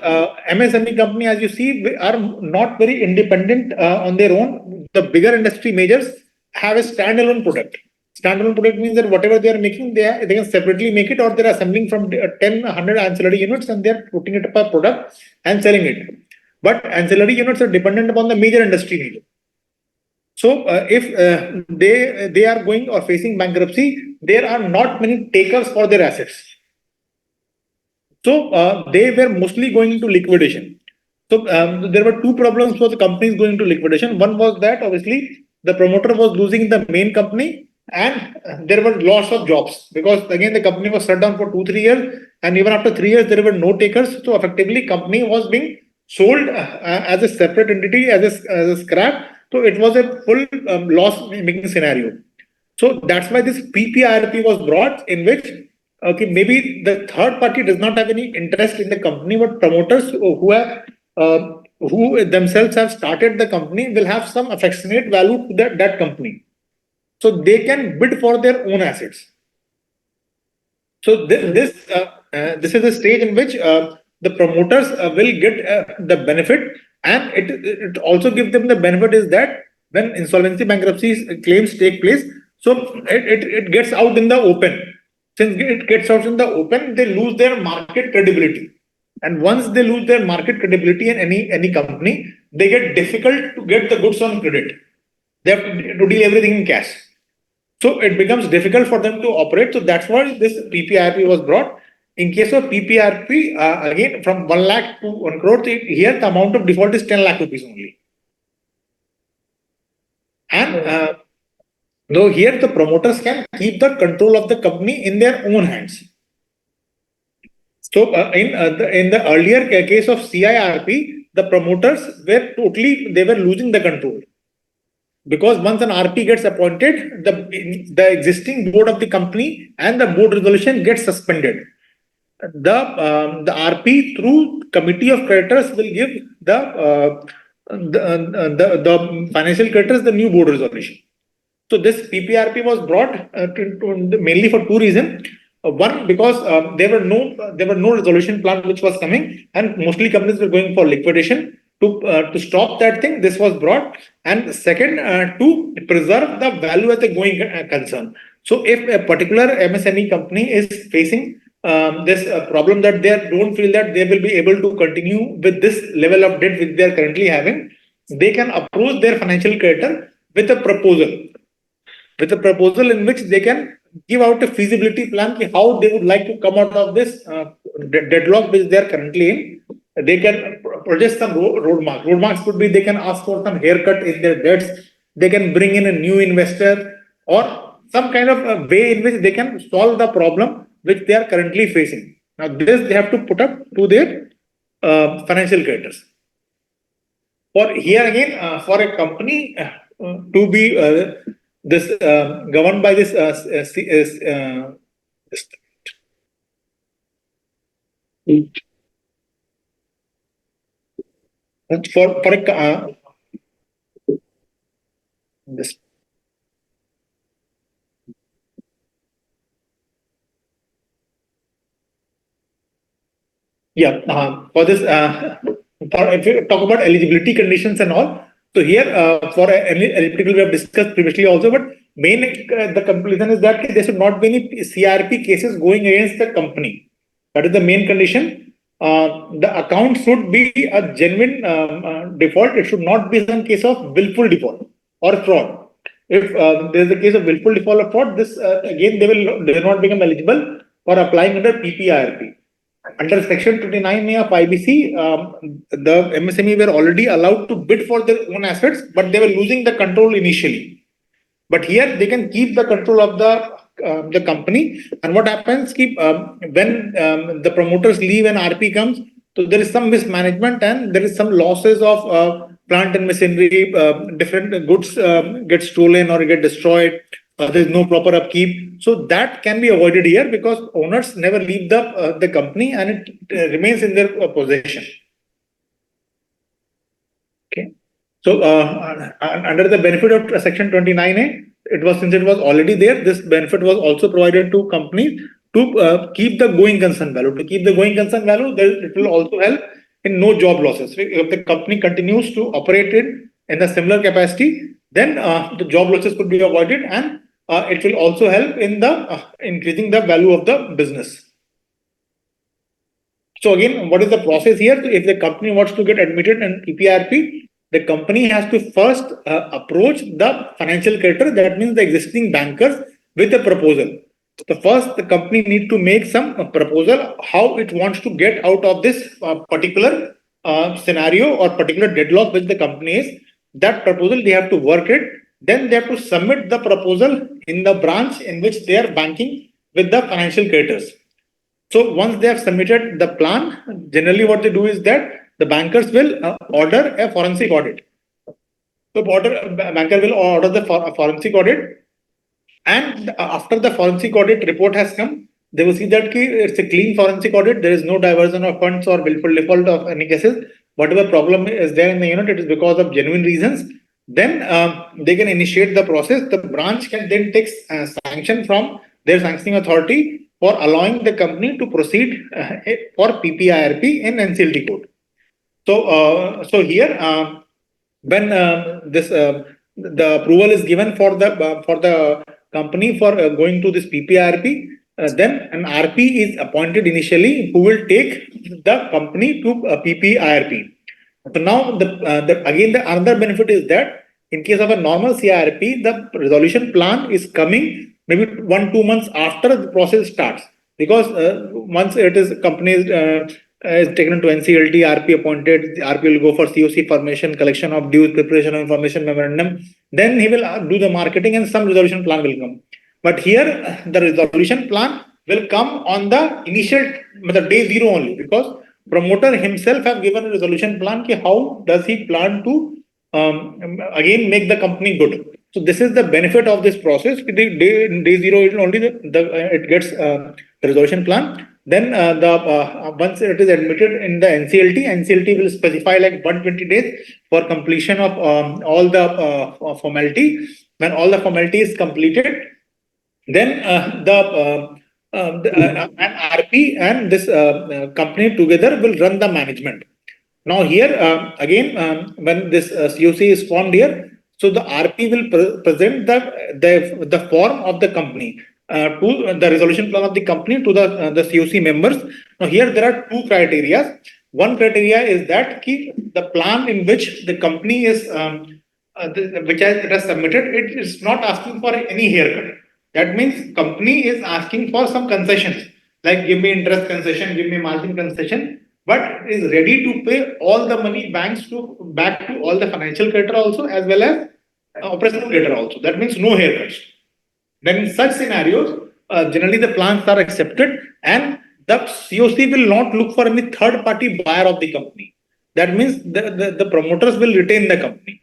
MSME company, as you see, are not very independent on their own. The bigger industry majors have a standalone product. Standalone product means that whatever they are making, they can separately make it, or they're assembling from 10, 100 ancillary units and they're putting it up a product and selling it. But ancillary units are dependent upon the major industry major. So if they are going or facing bankruptcy, there are not many takers for their assets. So they were mostly going into liquidation. So there were two problems for the companies going into liquidation. One was that obviously the promoter was losing the main company, and there were loss of jobs because again the company was shut down for 2 3 years, and even after 3 years there were no takers. So effectively, company was being sold as a separate entity as a scrap. So it was a full loss making scenario. So that's why this PPRP was brought, in which okay, maybe the third party does not have any interest in the company, but promoters who themselves have started the company will have some affectionate value to that company. So they can bid for their own assets. So this is a stage in which the promoters will get the benefit, and it also gives them the benefit is that when insolvency bankruptcy claims take place, so it gets out in the open. Since it gets out in the open, they lose their market credibility, and once they lose their market credibility in any company, they get difficult to get the goods on credit. They have to deal everything in cash. So it becomes difficult for them to operate. So that's why this PPRP was brought. In case of PPRP, again from 1 lakh to 1 crore, here the amount of default is 10 lakh rupees only. And though here the promoters can keep the control of the company in their own hands. So in the earlier case of CIRP, the promoters were they were losing the control. Because once an RP gets appointed, the existing board of the company and the board resolution gets suspended. The RP through committee of creditors will give the financial creditors the new board resolution. So this PPRP was brought mainly for two reasons. One, because there were no resolution plan which was coming, and mostly companies were going for liquidation. To stop that thing, this was brought, and second, to preserve the value as a going concern. So if a particular MSME company is facing this problem that they don't feel that they will be able to continue with this level of debt which they are currently having, they can approach their financial creditor with a proposal in which they can give out a feasibility plan how they would like to come out of this deadlock which they are currently in. They can project some roadmarks. Roadmarks could be they can ask for some haircut in their debts. They can bring in a new investor or some kind of a way in which they can solve the problem which they are currently facing. Now, this they have to put up to their financial creditors. For here again, for a company to be governed by this For a this Yeah, for this, if you talk about eligibility conditions and all, so here for eligibility we have discussed previously also, but main the conclusion is that there should not be any CRP cases going against the company. That is the main condition. The account should be a genuine default. It should not be some case of willful default or fraud. If there is a case of willful default or fraud, this again they will not become eligible for applying under PPIRP. Under Section 29A of IBC, the MSME were already allowed to bid for their own assets, but they were losing the control initially. But here they can keep the control of the company. And what happens? When the promoters leave and RP comes, so there is some mismanagement and there is some losses of plant and machinery. Different goods get stolen or get destroyed. There is no proper upkeep. So that can be avoided here because owners never leave the company and it remains in their possession. Okay. So under the benefit of Section 29A, since it was already there, this benefit was also provided to companies to keep the going concern value. To keep the going concern value, it will also help in no job losses. If the company continues to operate in a similar capacity, then the job losses could be avoided, and it will also help in the increasing the value of the business. So again, what is the process here? If the company wants to get admitted in PPRP, the company has to first approach the financial creditor, that means the existing bankers, with a proposal. So first, the company need to make some proposal how it wants to get out of this particular scenario or particular deadlock which the company is. That proposal they have to work it. Then they have to submit the proposal in the branch in which they are banking with the financial creditors. So once they have submitted the plan, generally what they do is that the bankers will order a forensic audit. So banker will order the forensic audit, and after the forensic audit report has come, they will see that it's a clean forensic audit. There is no diversion of funds or willful default of any cases. Whatever problem is there in the unit, it is because of genuine reasons. Then they can initiate the process. The branch can then take sanction from their sanctioning authority for allowing the company to proceed for PPIRP in NCLT code. So here when the approval is given for the company for going to this PPIRP, then an RP is appointed initially who will take the company to PPIRP. So now again the another benefit is that in case of a normal CIRP, the resolution plan is coming maybe 1-2 months after the process starts, because once it is company is taken to NCLT, RP appointed, the RP will go for COC formation, collection of dues, preparation of information memorandum. Then he will do the marketing and some resolution plan will come. But here the resolution plan will come on the initial, the day zero only, because promoter himself have given a resolution plan. How does he plan to again make the company good? So this is the benefit of this process. Day zero is only it gets the resolution plan. Then once it is admitted in the NCLT will specify like 120 days for completion of all the formality. When all the formality is completed, then an RP and this company together will run the management. Now here again, when this COC is formed here, so the RP will present the form of the company to the resolution plan of the company to the COC members. Now here there are two criteria. One criteria is that the plan in which the company is it has submitted, it is not asking for any haircut. That means company is asking for some concessions, like give me interest concession, give me margin concession, but is ready to pay all the money back to all the financial creditor also, as well as operational creditor also. That means no haircuts. Then in such scenarios, generally the plans are accepted and the COC will not look for any third party buyer of the company. That means the promoters will retain the company.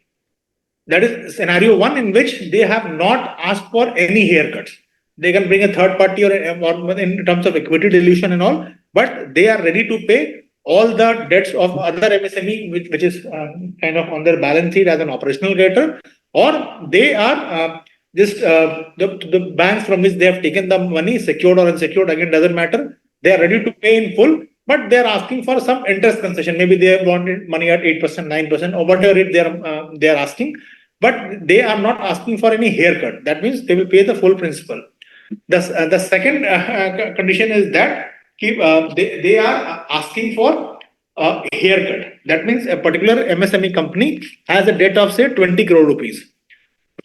That is scenario one in which they have not asked for any haircuts. They can bring a third party or in terms of equity dilution and all. but they are ready to pay all the debts of other MSME, which is kind of on their balance sheet as an operational creditor, or they are just the banks from which they have taken the money, secured or unsecured, again doesn't matter. They are ready to pay in full, but they are asking for some interest concession. Maybe they have wanted money at 8%, 9%, or whatever rate they are asking, but they are not asking for any haircut. That means they will pay the full principal. The second condition is that they are asking for a haircut. That means a particular MSME company has a debt of say 20 crore rupees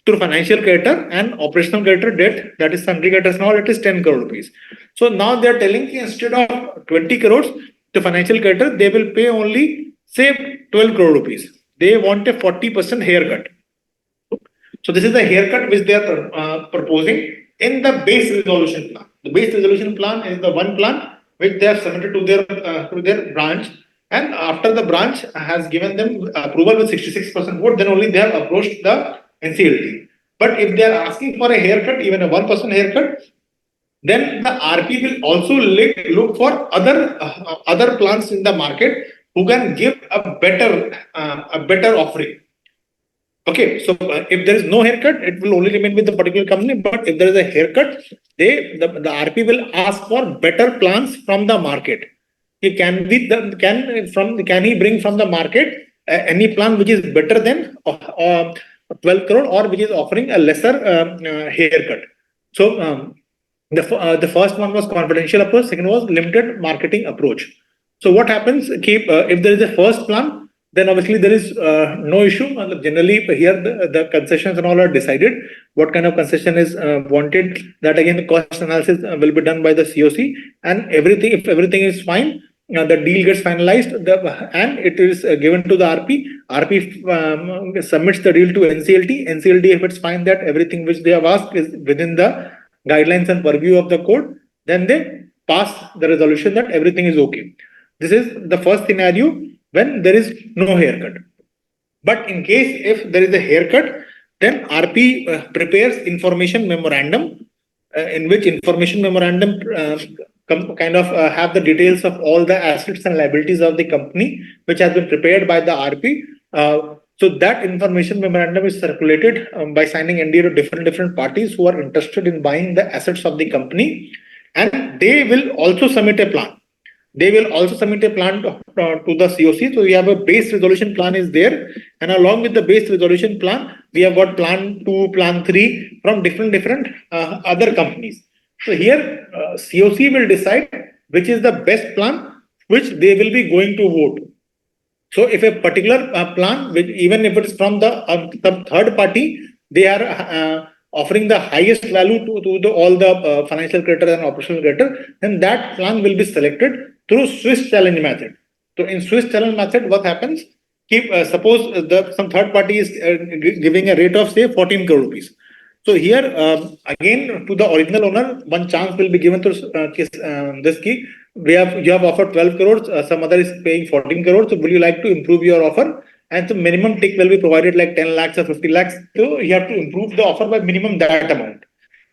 to financial creditor, and operational creditor debt, that is sundry creditors, now it is 10 crore rupees. So now they are telling instead of 20 crores to financial creditor, they will pay only say 12 crore rupees. They want a 40% haircut. So this is the haircut which they are proposing in the base resolution plan. The base resolution plan is the one plan which they have submitted to their branch, and after the branch has given them approval with 66% vote, then only they have approached the NCLT. But if they are asking for a haircut, even a 1% haircut, then the RP will also look for other plans in the market who can give a better offering. Okay, so if there is no haircut, it will only remain with the particular company. But if there is a haircut, the RP will ask for better plans from the market. Can he bring from the market any plan which is better than 12 crore, or which is offering a lesser haircut? So the first one was confidential approach. Second was limited marketing approach. So what happens? If there is a first plan, then obviously there is no issue. Generally, here the concessions and all are decided. What kind of concession is wanted? That again, the cost analysis will be done by the COC, and everything. If everything is fine, the deal gets finalized, and it is given to the RP. RP submits the deal to NCLT. NCLT, if it's fine that everything which they have asked is within the guidelines and purview of the code, then they pass the resolution that everything is okay. This is the first scenario when there is no haircut. But in case if there is a haircut, then RP prepares information memorandum, in which information memorandum have the details of all the assets and liabilities of the company, which has been prepared by the RP. So that information memorandum is circulated by signing NDA to different parties who are interested in buying the assets of the company, and they will also submit a plan. They will also submit a plan to the COC. So we have a base resolution plan is there, and along with the base resolution plan, we have got plan 2, plan 3 from different other companies. So here COC will decide which is the best plan which they will be going to vote. So if a particular plan, which even if it's from the third party, they are offering the highest value to all the financial creditor and operational creditor, then that plan will be selected through Swiss challenge method. So in Swiss challenge method, what happens? Suppose some third party is giving a rate of say 14 crore rupees. So here again to the original owner, one chance will be given to this key. You have offered 12 crores, some other is paying 14 crores. So will you like to improve your offer? And the minimum tick will be provided like 10 lakhs or 50 lakhs. So you have to improve the offer by minimum that amount.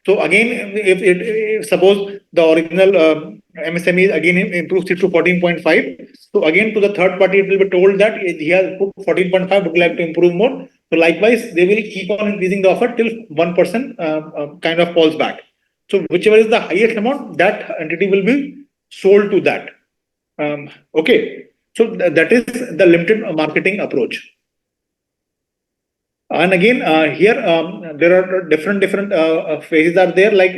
So again, if suppose the original MSME again improves it to 14.5, so again to the third party it will be told that he has put 14.5, would like to improve more. So likewise, they will keep on increasing the offer till 1% kind of falls back. So whichever is the highest amount, that entity will be sold to that. Okay, so that is the limited marketing approach. And again, here there are different phases are there, like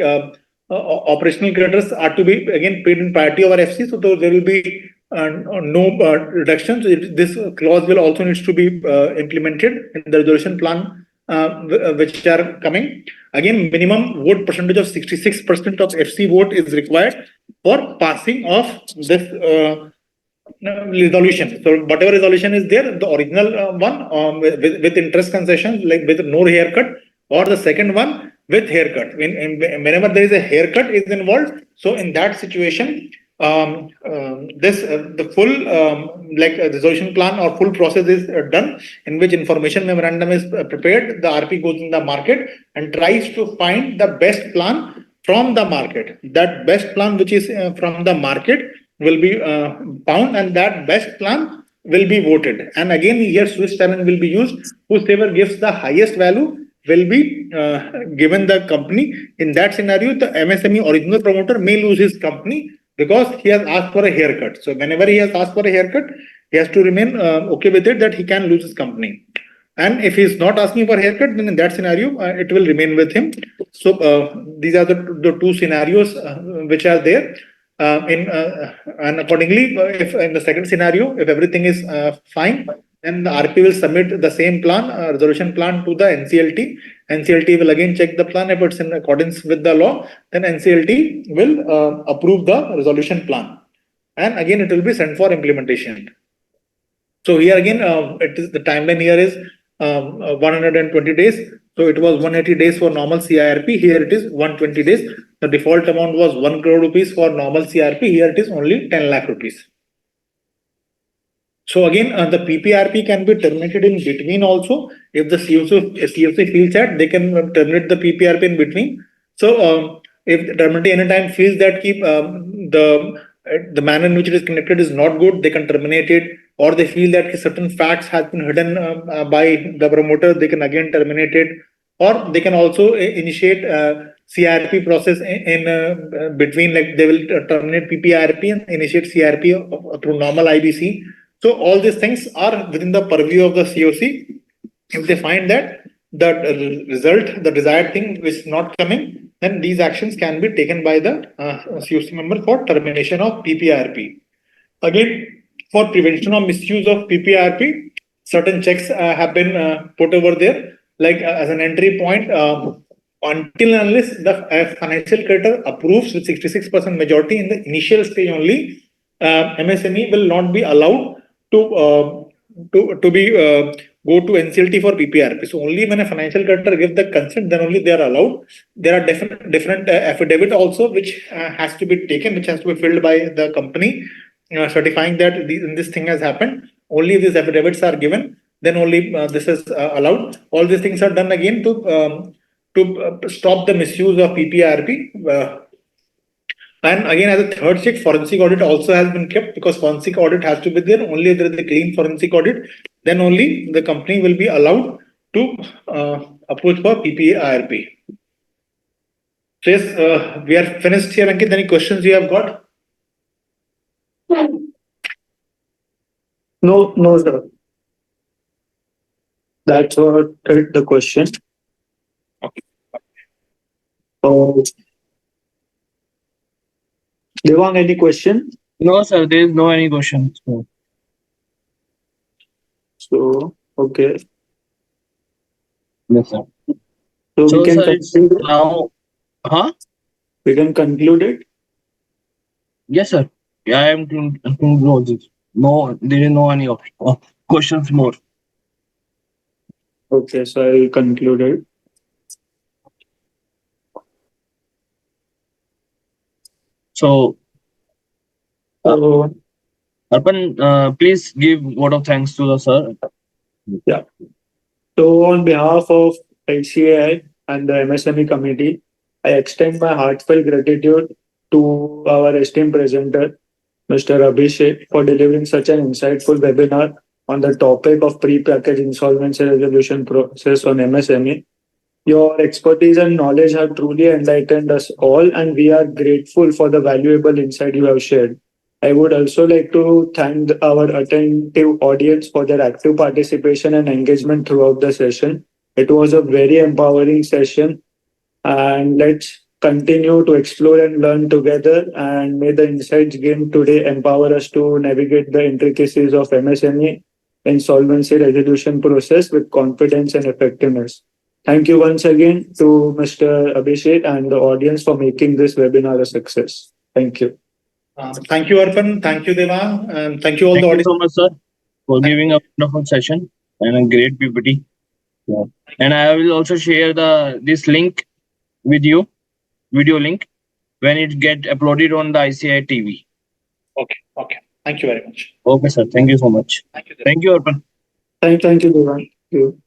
operational creditors are to be again paid in priority over FC, so there will be no reductions. This clause will also needs to be implemented in the resolution plan which are coming. Again, minimum vote percentage of 66% of FC vote is required for passing of this resolution. So whatever resolution is there, the original one with interest concessions, like with no haircut, or the second one with haircut. Whenever there is a haircut is involved, so in that situation, the full resolution plan or full process is done, in which information memorandum is prepared. The RP goes in the market and tries to find the best plan from the market. That best plan which is from the market will be found, and that best plan will be voted. And again, here Swiss challenge will be used. Whoever gives the highest value will be given the company. In that scenario, the MSME original promoter may lose his company because he has asked for a haircut. So whenever he has asked for a haircut, he has to remain okay with it that he can lose his company. And if he's not asking for haircut, then in that scenario, it will remain with him. So these are the two scenarios which are there. And accordingly, if in the second scenario, if everything is fine, then the RP will submit the same plan, resolution plan to the NCLT. NCLT will again check the plan. If it's in accordance with the law, then NCLT will approve the resolution plan. And again, it will be sent for implementation. So here again, it is the timeline here is 120 days. So it was 180 days for normal CIRP. Here it is 120 days. The default amount was 1 crore rupees for normal CIRP. Here it is only 10 lakh rupees. So again, the PPRP can be terminated in between also. If the COC feels that, they can terminate the PPRP in between. So if the terminate anytime feels that the manner in which it is conducted is not good, they can terminate it. Or they feel that certain facts has been hidden by the promoter, they can again terminate it. Or they can also initiate CRP process in between, like they will terminate PPRP and initiate CRP through normal IBC. So all these things are within the purview of the COC. If they find that the result, the desired thing is not coming, then these actions can be taken by the COC member for termination of PPRP. Again, for prevention of misuse of PPRP, certain checks have been put over there, like as an entry point. Until and unless the financial creditor approves with 66% majority in the initial stage only, MSME will not be allowed to be go to NCLT for PPRP. So only when a financial creditor gives the consent, then only they are allowed. There are different affidavit also which has to be taken, which has to be filled by the company, certifying that this thing has happened. Only if these affidavits are given, then only this is allowed. All these things are done again to stop the misuse of PPRP. And again, as a third check, forensic audit also has been kept, because forensic audit has to be there. Only if there is a clean forensic audit, then only the company will be allowed to approach for PPARP. So yes, we are finished here. Ankit, any questions you have got? No, sir. That's what the question. Okay. Devang, any question? No, sir, there is no any questions. No. So, okay. Yes, sir. So So, we can sir, it's conclude. now, huh? We can conclude it. Yes, sir. Yeah, I am concluded. No, there is no any questions more. Okay, so I'll conclude it. So, So, Arpan, please give word of thanks to the sir. yeah. So on behalf of ICAI and the MSME committee, I extend my heartfelt gratitude to our esteemed presenter, Mr. Abhishek, for delivering such an insightful webinar on the topic of pre-packaged insolvency resolution process on MSME. Your expertise and knowledge have truly enlightened us all, and we are grateful for the valuable insight you have shared. I would also like to thank our attentive audience for their active participation and engagement throughout the session. It was a very empowering session, and let's continue to explore and learn together. And may the insights gained today empower us to navigate the intricacies of MSME insolvency resolution process with confidence and effectiveness. Thank you once again to Mr. Abhishek and the audience for making this webinar a success. Thank you. Thank you, Arpan. Thank you, Devang. And thank you all Thank the you audience. so much, sir, for Thank giving a wonderful session and a great PPT. Yeah. And I will also share this link with you, video link, when it get uploaded on the ICI TV. Okay. Thank you very much. Okay, sir. Thank you so much. Thank you, Devang. Thank you, Arpan. Thank you, Devang. Thank you.